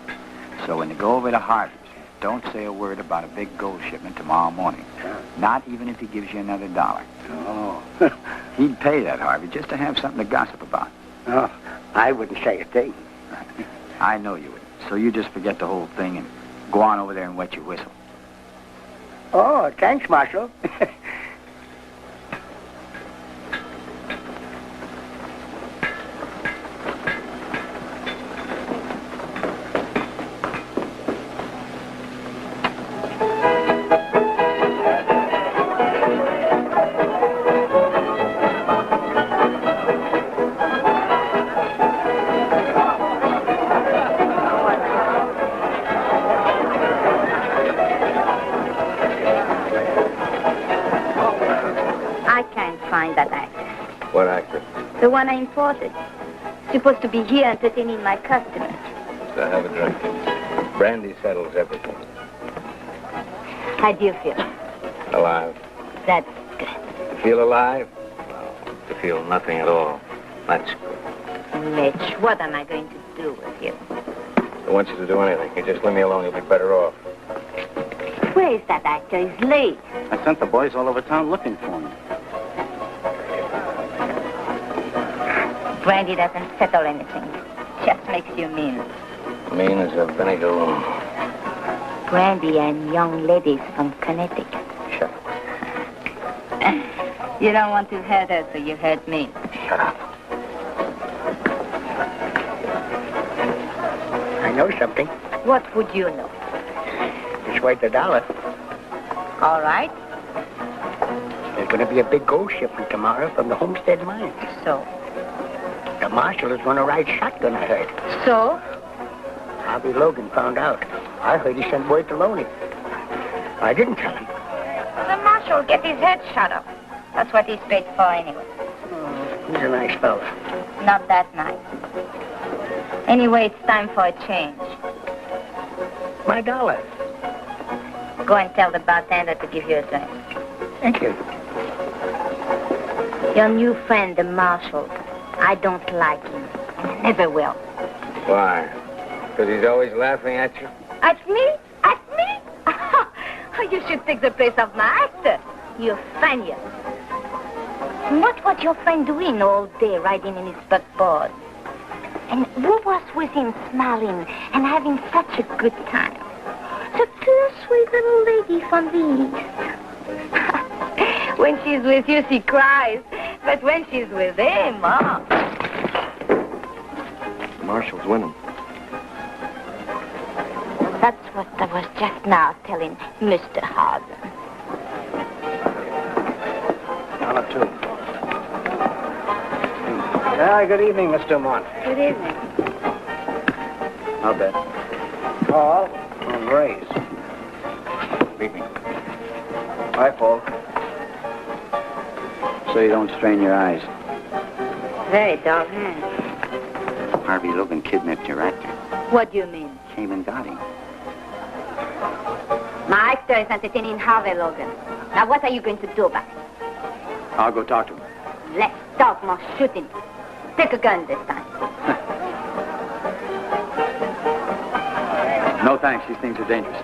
Speaker 2: So when you go over to Harvey's, don't say a word about a big gold shipment tomorrow morning. Not even if he gives you another $1.
Speaker 8: No.
Speaker 2: He'd pay that, Harvey, just to have something to gossip about.
Speaker 8: No, I wouldn't say a thing.
Speaker 2: I know you would. So you just forget the whole thing and go on over there and wet your whistle.
Speaker 8: Oh, thanks, Marshal.
Speaker 3: What actor?
Speaker 7: The one I imported. Supposed to be here entertaining my customers.
Speaker 3: So have a drink. Brandy settles everything.
Speaker 7: How do you feel?
Speaker 3: Alive.
Speaker 7: That's good.
Speaker 3: You feel alive? No, to feel nothing at all. That's good.
Speaker 7: Mitch, what am I going to do with you?
Speaker 10: I want you to do anything. You just leave me alone, you'll be better off.
Speaker 7: Where is that actor? He's late.
Speaker 2: I sent the boys all over town looking for him.
Speaker 7: Brandy doesn't settle anything. Just makes you mean.
Speaker 10: Mean as a vinegar room.
Speaker 7: Brandy and young ladies from Connecticut.
Speaker 10: Shut up.
Speaker 7: You don't want to hurt her, so you hurt me.
Speaker 10: Shut up.
Speaker 11: I know something.
Speaker 7: What would you know?
Speaker 11: It's worth $1.
Speaker 7: All right.
Speaker 11: There's going to be a big gold shipment tomorrow from the Homestead mine.
Speaker 7: So?
Speaker 11: The marshal is going to ride shotgun, I heard.
Speaker 7: So?
Speaker 11: Harvey Logan found out. I heard he sent word to Loney. I didn't tell him.
Speaker 7: The marshal will get his head shot off. That's what he's paid for anyway.
Speaker 11: He's a nice fella.
Speaker 7: Not that nice. Anyway, it's time for a change.
Speaker 11: My $1.
Speaker 7: Go and tell the bartender to give you a drink.
Speaker 11: Thank you.
Speaker 7: Your new friend, the marshal. I don't like him. And never will.
Speaker 10: Why? Because he's always laughing at you?
Speaker 7: At me? At me? Oh, you should take the place of my actor. You Spaniard. What was your friend doing all day riding in his buckboard? And who was with him smiling and having such a good time? The poor sweet little lady from the East. When she's with you, she cries. But when she's with him, oh.
Speaker 3: The marshal's winning.
Speaker 7: That's what I was just now telling Mr. Harden.
Speaker 8: $2. Good evening, Mr. Mont.
Speaker 7: Good evening.
Speaker 8: I'll bet. Paul on Ray's.
Speaker 2: Good evening.
Speaker 8: Hi, Paul.
Speaker 2: So you don't strain your eyes.
Speaker 7: Very dull hand.
Speaker 2: Harvey Logan kidnapped your actor.
Speaker 7: What do you mean?
Speaker 2: Came and got him.
Speaker 7: My actor is entertaining Harvey Logan. Now, what are you going to do about it?
Speaker 2: I'll go talk to him.
Speaker 7: Less talk, more shooting. Take a gun this time.
Speaker 2: No thanks, these things are dangerous.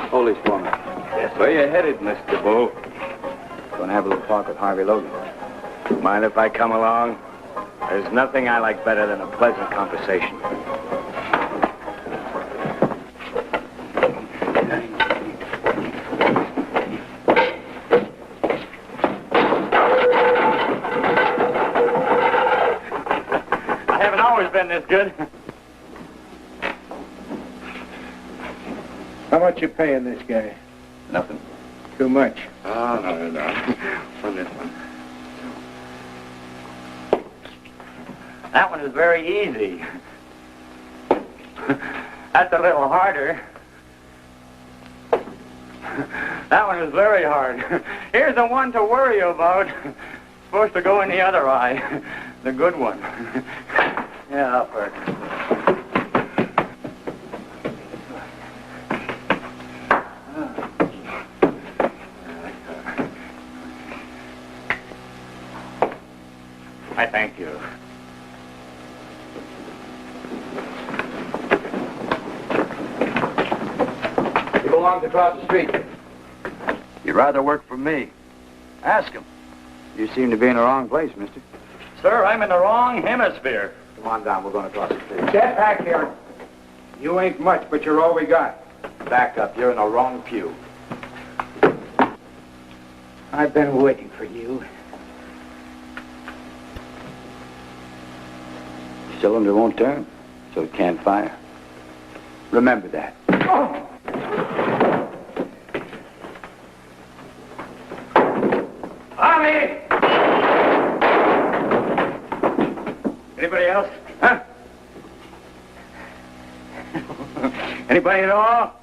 Speaker 2: Hold these for me.
Speaker 10: Yes, where you headed, Mr. Bull?
Speaker 2: Going to have a little talk with Harvey Logan.
Speaker 10: Mind if I come along? There's nothing I like better than a pleasant conversation.
Speaker 2: I haven't always been this good.
Speaker 5: How much you paying this guy?
Speaker 2: Nothing.
Speaker 5: Too much.
Speaker 6: Oh, no. From this one.
Speaker 2: That one is very easy. That's a little harder. That one is very hard. Here's the one to worry about. Supposed to go in the other eye. The good one. Yeah, up first. I thank you.
Speaker 3: He belongs across the street.
Speaker 2: You'd rather work for me. Ask him. You seem to be in the wrong place, mister. Sir, I'm in the wrong hemisphere. Come on down, we're going across the street.
Speaker 5: Get back here. You ain't much, but you're all we got.
Speaker 2: Back up, you're in the wrong pew.
Speaker 11: I've been waiting for you.
Speaker 2: Cylinder won't turn, so it can't fire. Remember that.
Speaker 5: Army!
Speaker 2: Anybody else? Huh? Anybody at all?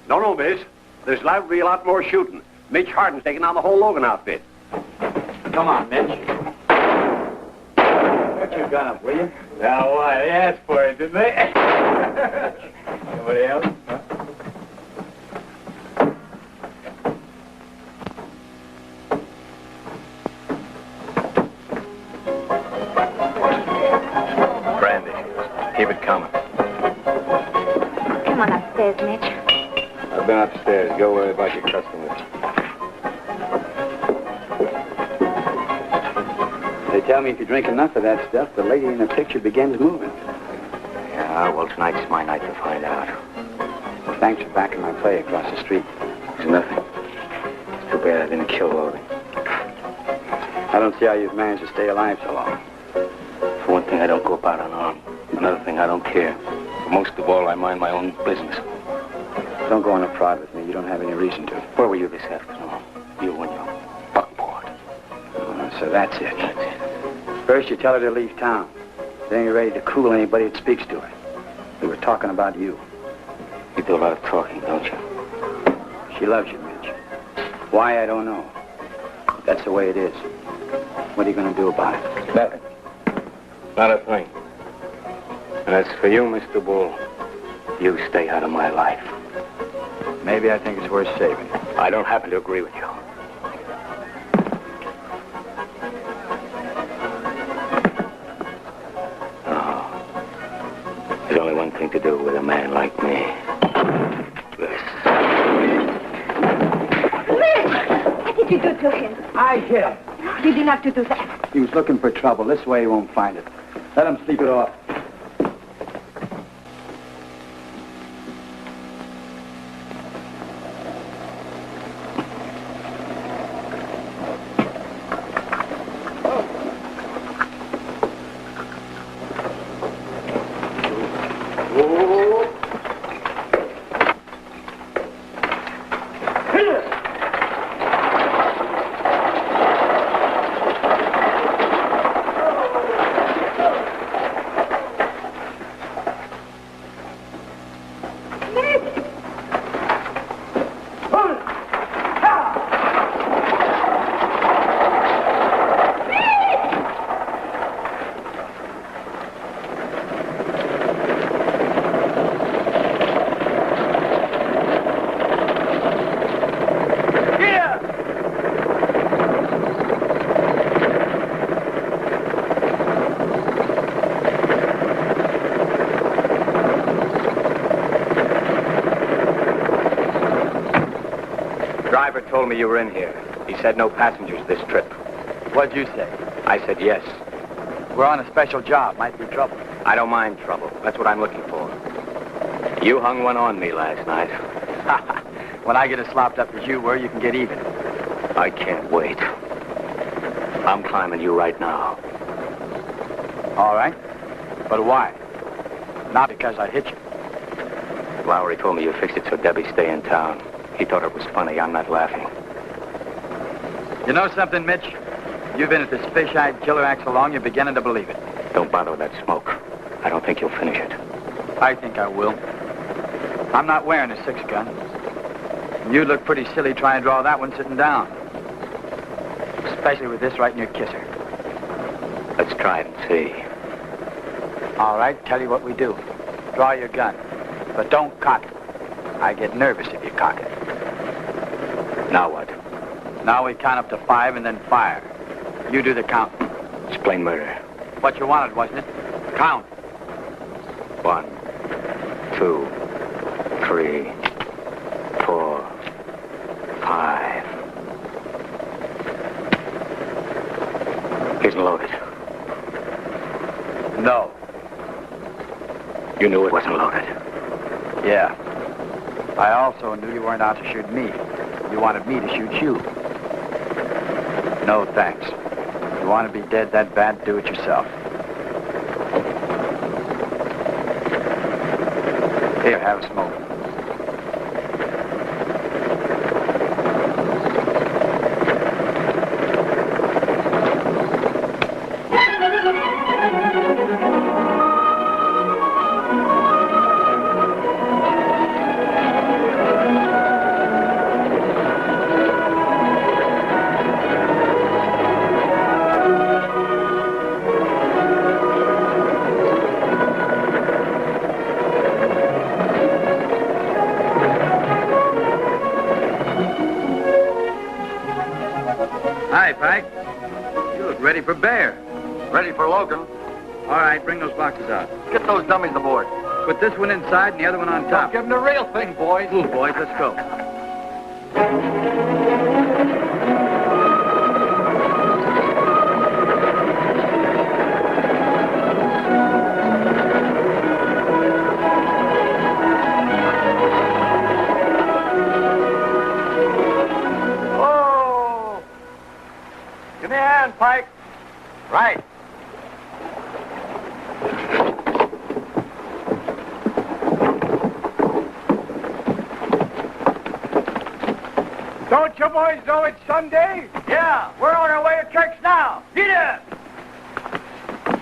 Speaker 3: No, miss. There's liable to be a lot more shooting. Mitch Harden's taking on the whole Logan outfit.
Speaker 2: Come on, Mitch. Put your gun up, will you? Now, why? They asked for it, didn't they? Anybody else? Huh?
Speaker 10: Keep it coming.
Speaker 7: Come on upstairs, Mitch.
Speaker 10: I've been upstairs. Go worry about your customers.
Speaker 2: They tell me if you drink enough of that stuff, the lady in the picture begins moving.
Speaker 10: Yeah, well, tonight's my night to find out.
Speaker 2: Thanks for backing my play across the street.
Speaker 10: It's nothing. It's too bad I didn't kill Logan.
Speaker 2: I don't see how you've managed to stay alive so long.
Speaker 10: For one thing, I don't go about unarmed. Another thing, I don't care. But most of all, I mind my own business.
Speaker 2: Don't go on a prod with me. You don't have any reason to.
Speaker 10: Where were you this afternoon? You and your buckboard.
Speaker 2: So that's it. First, you tell her to leave town. Then you're ready to cool anybody that speaks to her. We were talking about you.
Speaker 10: You do a lot of talking, don't you?
Speaker 2: She loves you, Mitch. Why, I don't know. But that's the way it is. What are you going to do about it?
Speaker 10: Nothing. Not a thing. And as for you, Mr. Bull, you stay out of my life.
Speaker 2: Maybe I think it's worth saving.
Speaker 10: I don't happen to agree with you. No. There's only one thing to do with a man like me. This.
Speaker 7: Mitch! What did you do to him?
Speaker 8: I hit him.
Speaker 7: You didn't have to do that.
Speaker 2: He was looking for trouble. This way he won't find it. Let him sleep it off.
Speaker 10: Told me you were in here. He said no passengers this trip.
Speaker 2: What'd you say?
Speaker 10: I said yes.
Speaker 2: We're on a special job. Might be trouble.
Speaker 10: I don't mind trouble. That's what I'm looking for. You hung one on me last night.
Speaker 2: When I get as slopped up as you were, you can get even.
Speaker 10: I can't wait. I'm climbing you right now.
Speaker 2: All right. But why? Not because I hit you.
Speaker 10: Lowry told me you fixed it so Debbie stay in town. He thought it was funny. I'm not laughing.
Speaker 2: You know something, Mitch? You've been at this fish-eyed killer act so long, you're beginning to believe it.
Speaker 10: Don't bother with that smoke. I don't think you'll finish it.
Speaker 2: I think I will. I'm not wearing a six-gun. And you look pretty silly trying to draw that one sitting down. Especially with this right in your kisser.
Speaker 10: Let's try it and see.
Speaker 2: All right, tell you what we do. Draw your gun. But don't cock it. I get nervous if you cock it.
Speaker 10: Now what?
Speaker 2: Now we count up to 5 and then fire. You do the count.
Speaker 10: It's plain murder.
Speaker 2: What you wanted, wasn't it? Count.
Speaker 10: 1, 2, 3, 4, 5. Isn't loaded.
Speaker 2: No.
Speaker 10: You knew it wasn't loaded.
Speaker 2: Yeah. I also knew you weren't out to shoot me. You wanted me to shoot you. No, thanks. You want to be dead that bad, do it yourself. Here, have a smoke. Hi, Pike. You look ready for bear.
Speaker 1: Ready for Logan.
Speaker 2: All right, bring those boxes out.
Speaker 1: Get those dummies aboard.
Speaker 2: Put this one inside and the other one on top.
Speaker 1: Give them the real thing, boys.
Speaker 2: Move, boys, let's go.
Speaker 1: Oh! Give me a hand, Pike. Right.
Speaker 8: Don't you boys know it's Sunday?
Speaker 1: Yeah, we're on our way to church now. Get it!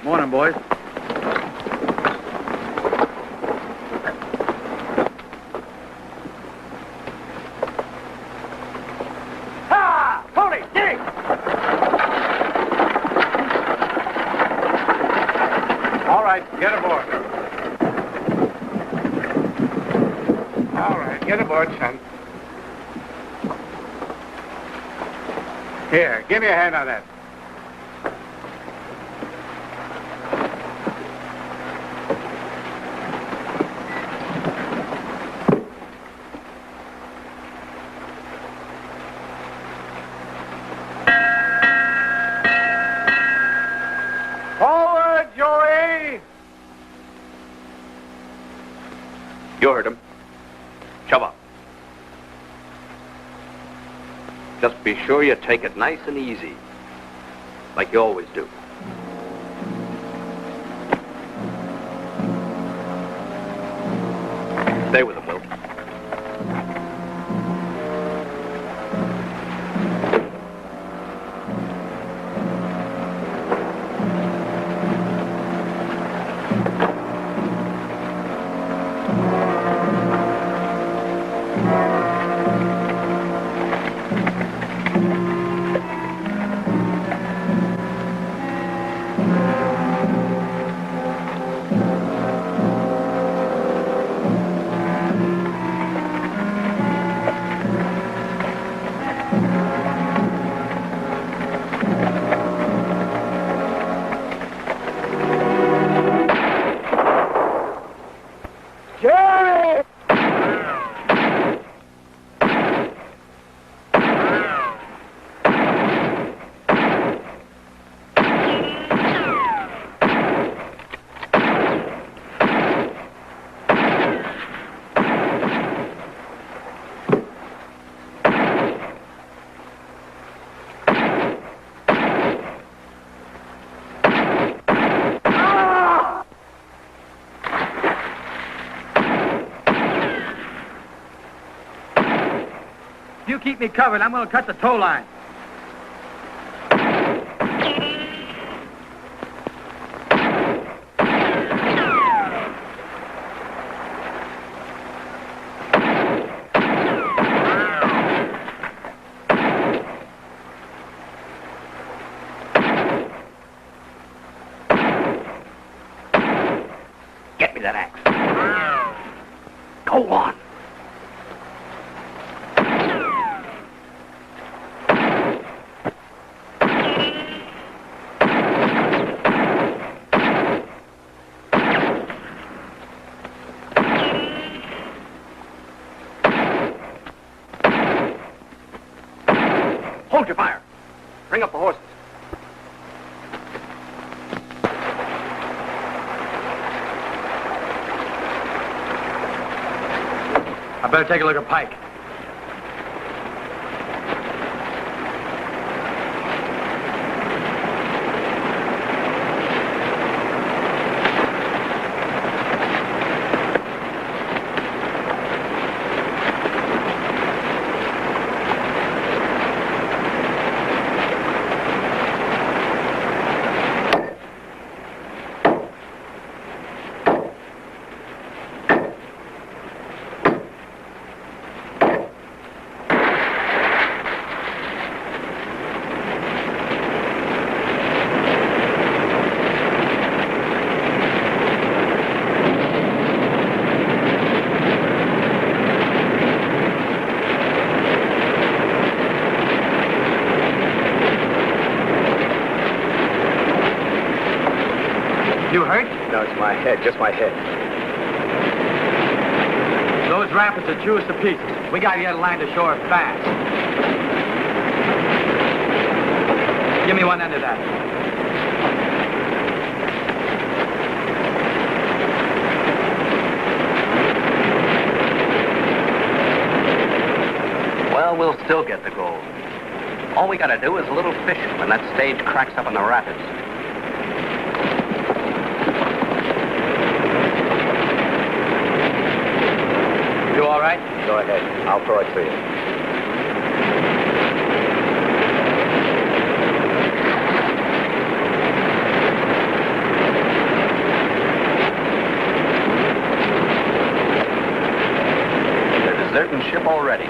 Speaker 2: Morning, boys.
Speaker 1: Ha! Tony, dig!
Speaker 8: All right, get aboard. All right, get aboard, son. Here, give me a hand on that. Forward, Joey!
Speaker 4: You heard him. Shove up. Just be sure you take it nice and easy, like you always do. Stay with him, Will.
Speaker 2: You keep me covered, I'm going to cut the tow line.
Speaker 4: Get me that axe. Go on. Hold your fire. Bring up the horses.
Speaker 2: I better take a look at Pike. You hurt?
Speaker 10: No, it's my head, just my head.
Speaker 2: Those rapids are chew us to pieces. We gotta get a line to shore fast. Give me one end of that.
Speaker 4: Well, we'll still get the gold. All we gotta do is a little fishing when that stage cracks up in the rapids.
Speaker 2: You all right?
Speaker 10: Go ahead. I'll throw it to you.
Speaker 4: They're deserting ship already.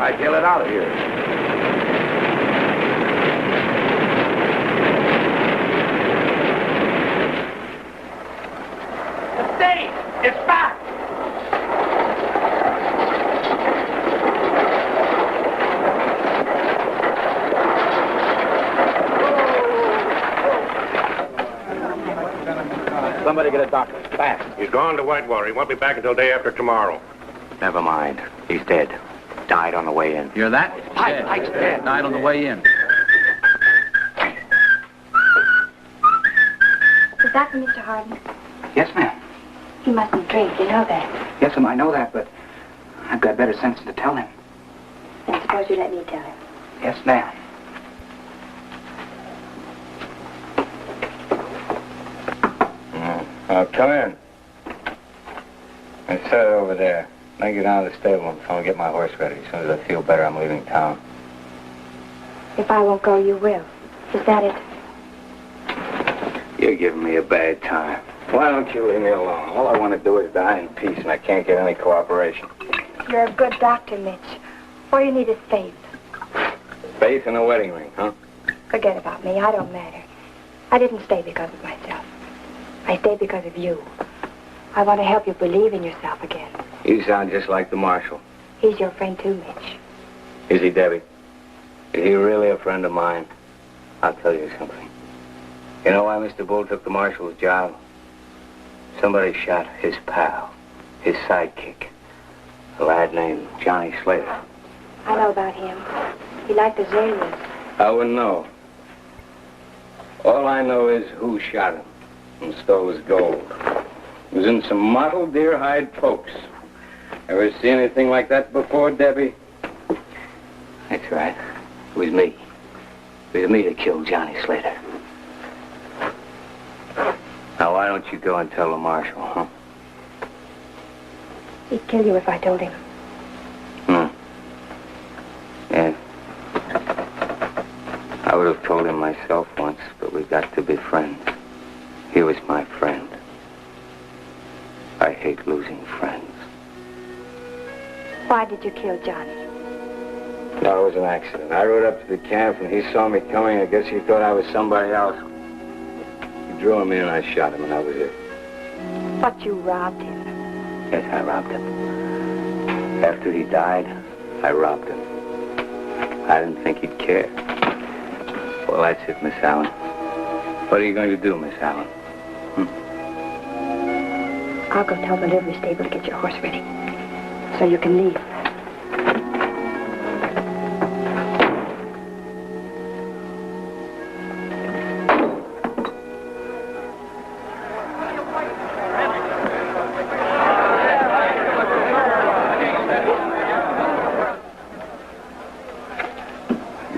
Speaker 10: Hightail it out of here.
Speaker 2: The stage! It's back!
Speaker 10: Somebody get a doctor, fast.
Speaker 5: He's gone to Whitewater. He won't be back until day after tomorrow.
Speaker 10: Never mind. He's dead. Died on the way in.
Speaker 2: You're that?
Speaker 8: Pike's dead.
Speaker 2: Died on the way in.
Speaker 9: Is that for Mr. Harden?
Speaker 8: Yes, ma'am.
Speaker 9: He mustn't drink, you know that.
Speaker 8: Yes, ma'am, I know that, but I've got better sense to tell him.
Speaker 9: Then suppose you let me tell him.
Speaker 8: Yes, ma'am.
Speaker 10: Come in. And set it over there. I get down to the stable and I'll get my horse ready. As soon as I feel better, I'm leaving town.
Speaker 9: If I won't go, you will. Is that it?
Speaker 10: You're giving me a bad time. Why don't you leave me alone? All I want to do is die in peace, and I can't get any cooperation.
Speaker 9: You're a good doctor, Mitch. All you need is faith.
Speaker 10: Faith in a wedding ring, huh?
Speaker 9: Forget about me. I don't matter. I didn't stay because of myself. I stayed because of you. I want to help you believe in yourself again.
Speaker 10: You sound just like the marshal.
Speaker 9: He's your friend too, Mitch.
Speaker 10: Is he, Debbie? Is he really a friend of mine? I'll tell you something. You know why Mr. Bull took the marshal's job? Somebody shot his pal, his sidekick, a lad named Johnny Slater.
Speaker 9: I know about him. He liked azaleas.
Speaker 10: I wouldn't know. All I know is who shot him and stole his gold. It was in some mottled deer hide pokes. Ever see anything like that before, Debbie? That's right. It was me. It was me that killed Johnny Slater. Now, why don't you go and tell the marshal, huh?
Speaker 9: He'd kill you if I told him.
Speaker 10: Yeah. I would have told him myself once, but we got to be friends. He was my friend. I hate losing friends.
Speaker 9: Why did you kill Johnny?
Speaker 10: No, it was an accident. I rode up to the camp and he saw me coming. I guess he thought I was somebody else. He drew him in and I shot him and that was it.
Speaker 9: But you robbed him.
Speaker 10: Yes, I robbed him. After he died, I robbed him. I didn't think he'd care. Well, that's it, Miss Allen. What are you going to do, Miss Allen?
Speaker 9: I'll go tell the livery stable to get your horse ready. So you can leave.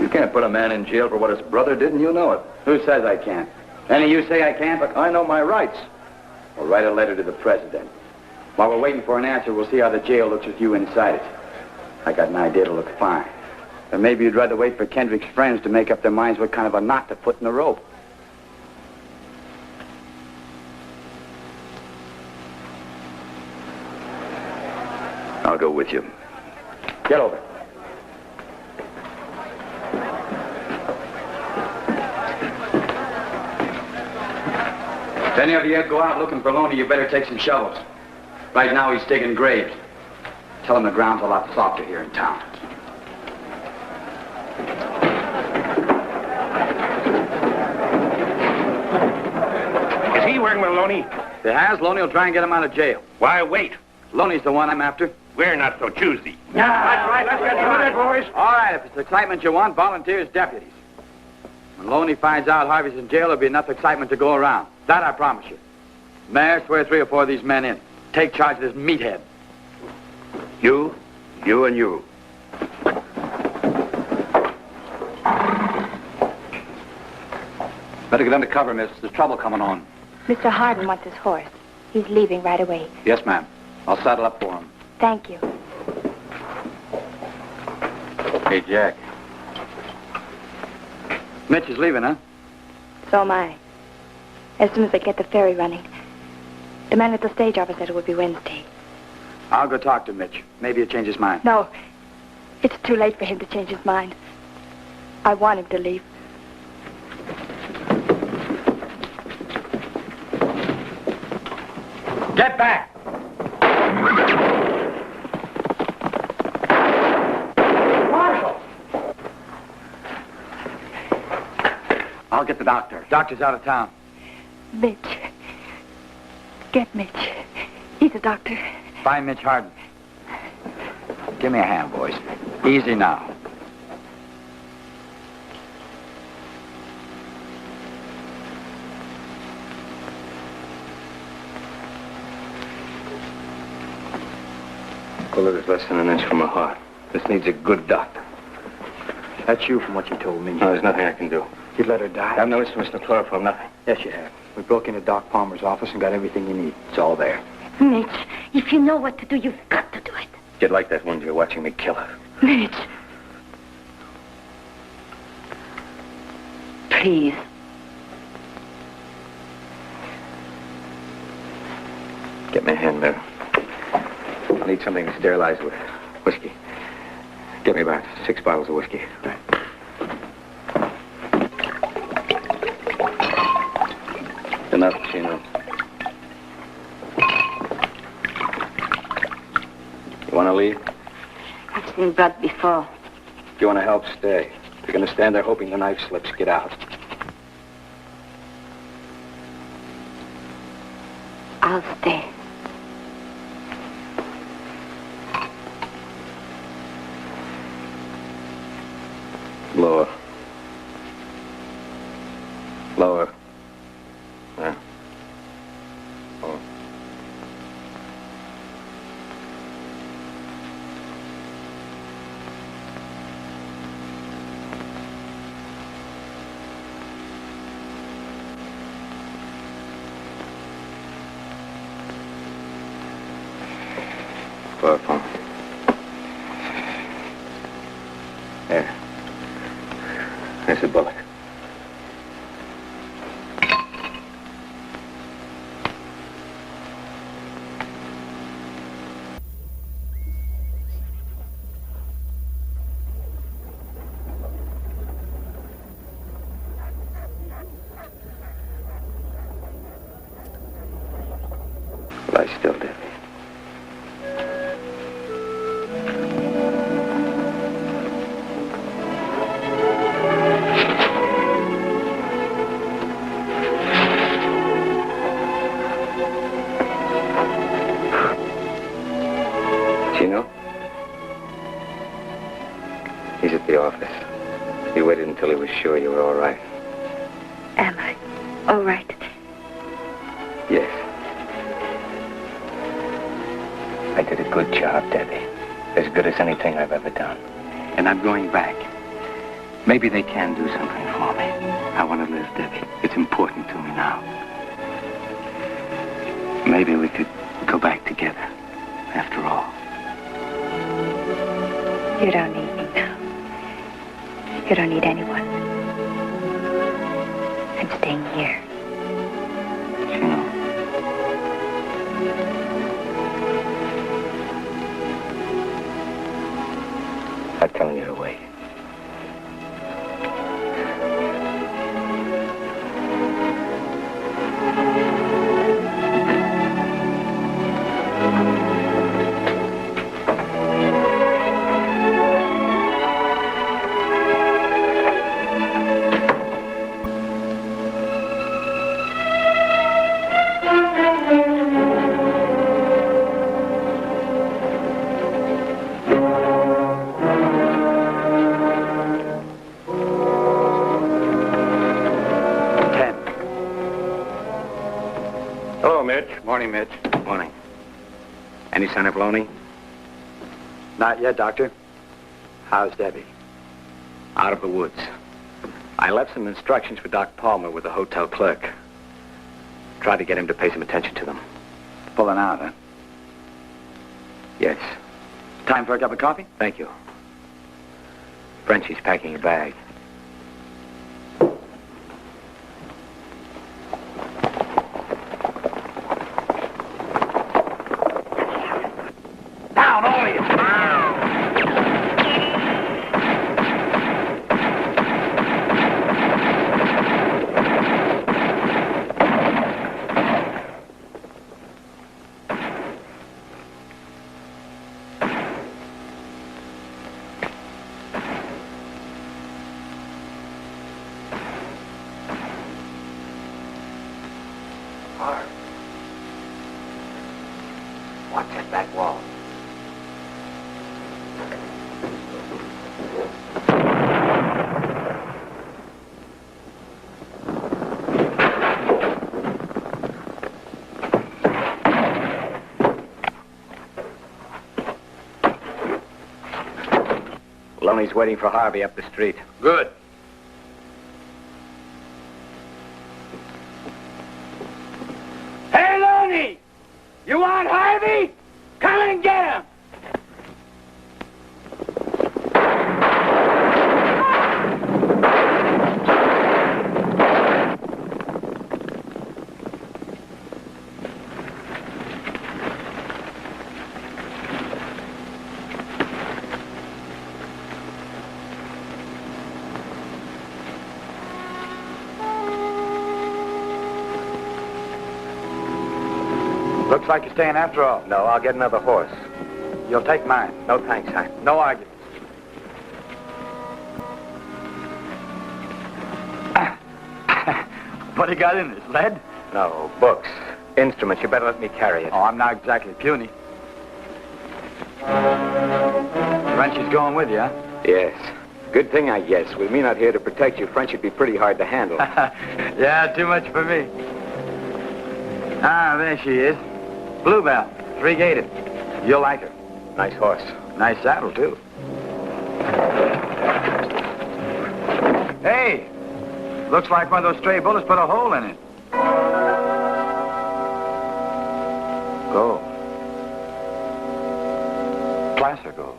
Speaker 1: You can't put a man in jail for what his brother did, and you know it.
Speaker 2: Who says I can't? Any of you say I can't? But I know my rights. We'll write a letter to the president. While we're waiting for an answer, we'll see how the jail looks with you inside it. I got an idea to look fine. But maybe you'd rather wait for Kendrick's friends to make up their minds what kind of a knot to put in the rope. I'll go with you. Get over. If any of you go out looking for Loney, you better take some shovels. Right now he's digging graves. Tell him the ground's a lot softer here in town.
Speaker 5: Is he working with Loney?
Speaker 2: If he has, Loney will try and get him out of jail.
Speaker 5: Why wait?
Speaker 2: Loney's the one I'm after.
Speaker 5: We're not so choosy.
Speaker 8: That's right. Let's get to it, boys.
Speaker 2: All right, if it's excitement you want, volunteers, deputies. When Loney finds out Harvey's in jail, there'll be enough excitement to go around. That I promise you. Mayor, swear 3 or 4 of these men in. Take charge of this meathead.
Speaker 6: You, and you.
Speaker 10: Better get under cover, miss. There's trouble coming on.
Speaker 9: Mr. Hardin wants his horse. He's leaving right away.
Speaker 10: Yes, ma'am. I'll saddle up for him.
Speaker 9: Thank you.
Speaker 10: Hey, Jack.
Speaker 2: Mitch is leaving, huh?
Speaker 9: So am I. As soon as I get the ferry running. The man at the stage office said it would be Wednesday.
Speaker 2: I'll go talk to Mitch. Maybe he'll change his mind.
Speaker 9: No. It's too late for him to change his mind. I want him to leave.
Speaker 2: Get back! Marshal! I'll get the doctor. Doctor's out of town.
Speaker 9: Mitch. Get Mitch. He's a doctor.
Speaker 2: Find Mitch Hardin. Give me a hand, boys. Easy now.
Speaker 10: Bullet is less than an inch from my heart. This needs a good doctor.
Speaker 11: That's you from what you told me.
Speaker 10: No, there's nothing I can do.
Speaker 11: You'd let her die?
Speaker 10: I have no instruments, no chloroform, nothing.
Speaker 11: Yes, you have. We broke into Doc Palmer's office and got everything you need. It's all there.
Speaker 7: Mitch, if you know what to do, you've got to do it.
Speaker 10: You'd like that one you're watching me kill her.
Speaker 7: Mitch. Please.
Speaker 10: Get me a hand mirror. I'll need something sterilized with whiskey. Get me about 6 bottles of whiskey.
Speaker 11: Right.
Speaker 10: Enough, Chino. You want to leave?
Speaker 7: I've seen blood before.
Speaker 10: If you want to help, stay. If you're going to stand there hoping the knife slips, get out.
Speaker 7: I'll stay.
Speaker 10: Lower. Lower. There. Lower. Chloroform. There. There's a bullet. Lie still, Debbie. Chino? He's at the office. He waited until he was sure you were all right.
Speaker 9: Am I? All right.
Speaker 10: Yes. I did a good job, Debbie. As good as anything I've ever done.
Speaker 2: And I'm going back.
Speaker 10: Maybe they can do something for me. I want to live, Debbie. It's important to me now. Maybe we could go back together, after all.
Speaker 9: You don't need me now. You don't need anyone. I'm staying here.
Speaker 10: Chino. I'm telling you to wait.
Speaker 2: Morning, Mitch.
Speaker 10: Morning. Any sign of Loney?
Speaker 2: Not yet, Doctor. How's Debbie?
Speaker 10: Out of the woods. I left some instructions for Doc Palmer with the hotel clerk. Tried to get him to pay some attention to them.
Speaker 2: Pulling out, huh?
Speaker 10: Yes.
Speaker 2: Time for a cup of coffee?
Speaker 10: Thank you. Frenchie's packing a bag.
Speaker 2: Down, all of you!
Speaker 10: Watch that back wall. Loney's waiting for Harvey up the street.
Speaker 2: Good. Hey, Loney! You want Harvey? Come and get him! Looks like you're staying after all.
Speaker 10: No, I'll get another horse.
Speaker 2: You'll take mine.
Speaker 10: No thanks, I...
Speaker 2: No arguments. What do you got in this, lead?
Speaker 10: No, books. Instruments. You better let me carry it.
Speaker 2: Oh, I'm not exactly puny. Frenchie's going with you, huh?
Speaker 10: Yes. Good thing, I guess. With me not here to protect you, French would be pretty hard to handle.
Speaker 2: Yeah, too much for me. Ah, there she is. Bluebell, three-gated. You'll like her.
Speaker 10: Nice horse.
Speaker 2: Nice saddle, too. Hey! Looks like one of those stray bullets put a hole in it. Gold. Placer gold.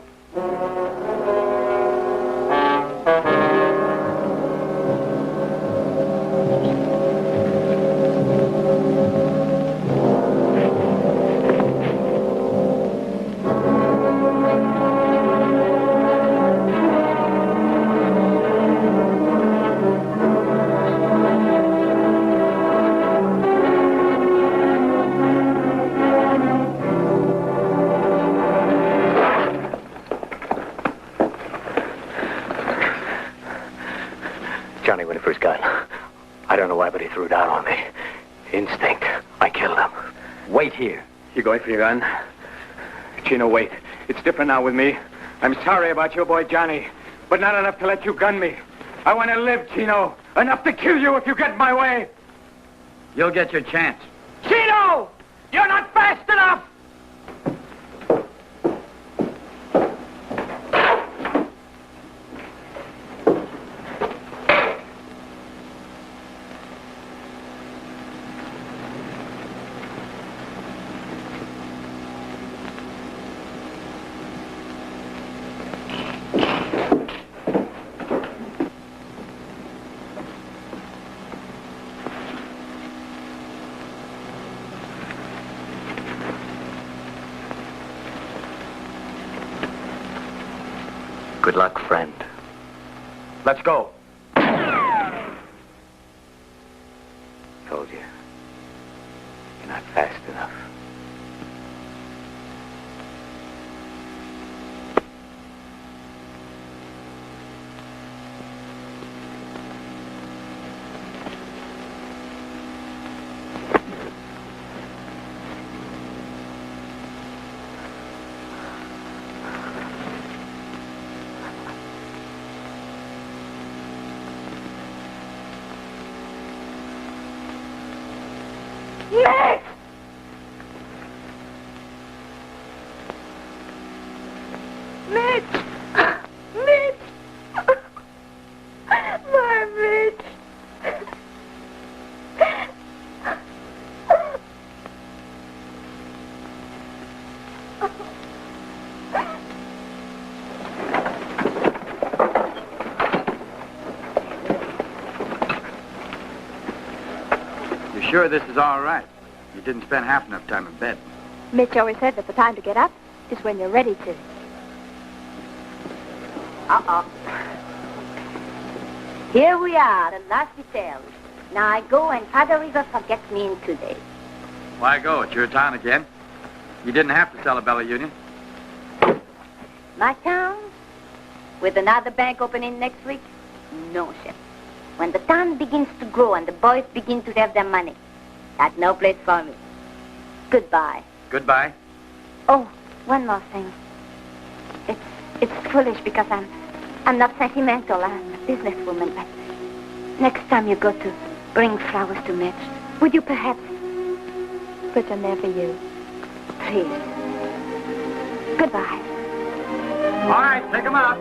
Speaker 10: Johnny, when he first got, I don't know why, but he threw it out on me. Instinct. I killed him.
Speaker 2: Wait here.
Speaker 10: You going for your gun? Chino, wait. It's different now with me.
Speaker 2: I'm sorry about your boy Johnny, but not enough to let you gun me. I want to live, Chino. Enough to kill you if you get in my way. You'll get your chance. Chino! You're not fast enough!
Speaker 10: Good luck, friend. Let's go. Told you. You're not fast enough.
Speaker 7: Mitch! Mitch! Mitch! My Mitch!
Speaker 2: You sure this is all right? You didn't spend half enough time in bed.
Speaker 9: Mitch always said that the time to get up is when you're ready to.
Speaker 7: Here we are, the last details. Now I go and Father River forgets me in 2 days.
Speaker 2: Why go? It's your town again. You didn't have to sell a Bella Union.
Speaker 7: My town? With another bank opening next week? No, Chef. When the town begins to grow and the boys begin to have their money, that's no place for me. Goodbye.
Speaker 2: Goodbye.
Speaker 9: Oh, one more thing. It's foolish because I'm not sentimental. I'm a businesswoman, but next time you go to bring flowers to Mitch, would you perhaps put them there for you? Please. Goodbye.
Speaker 2: All right, take them out.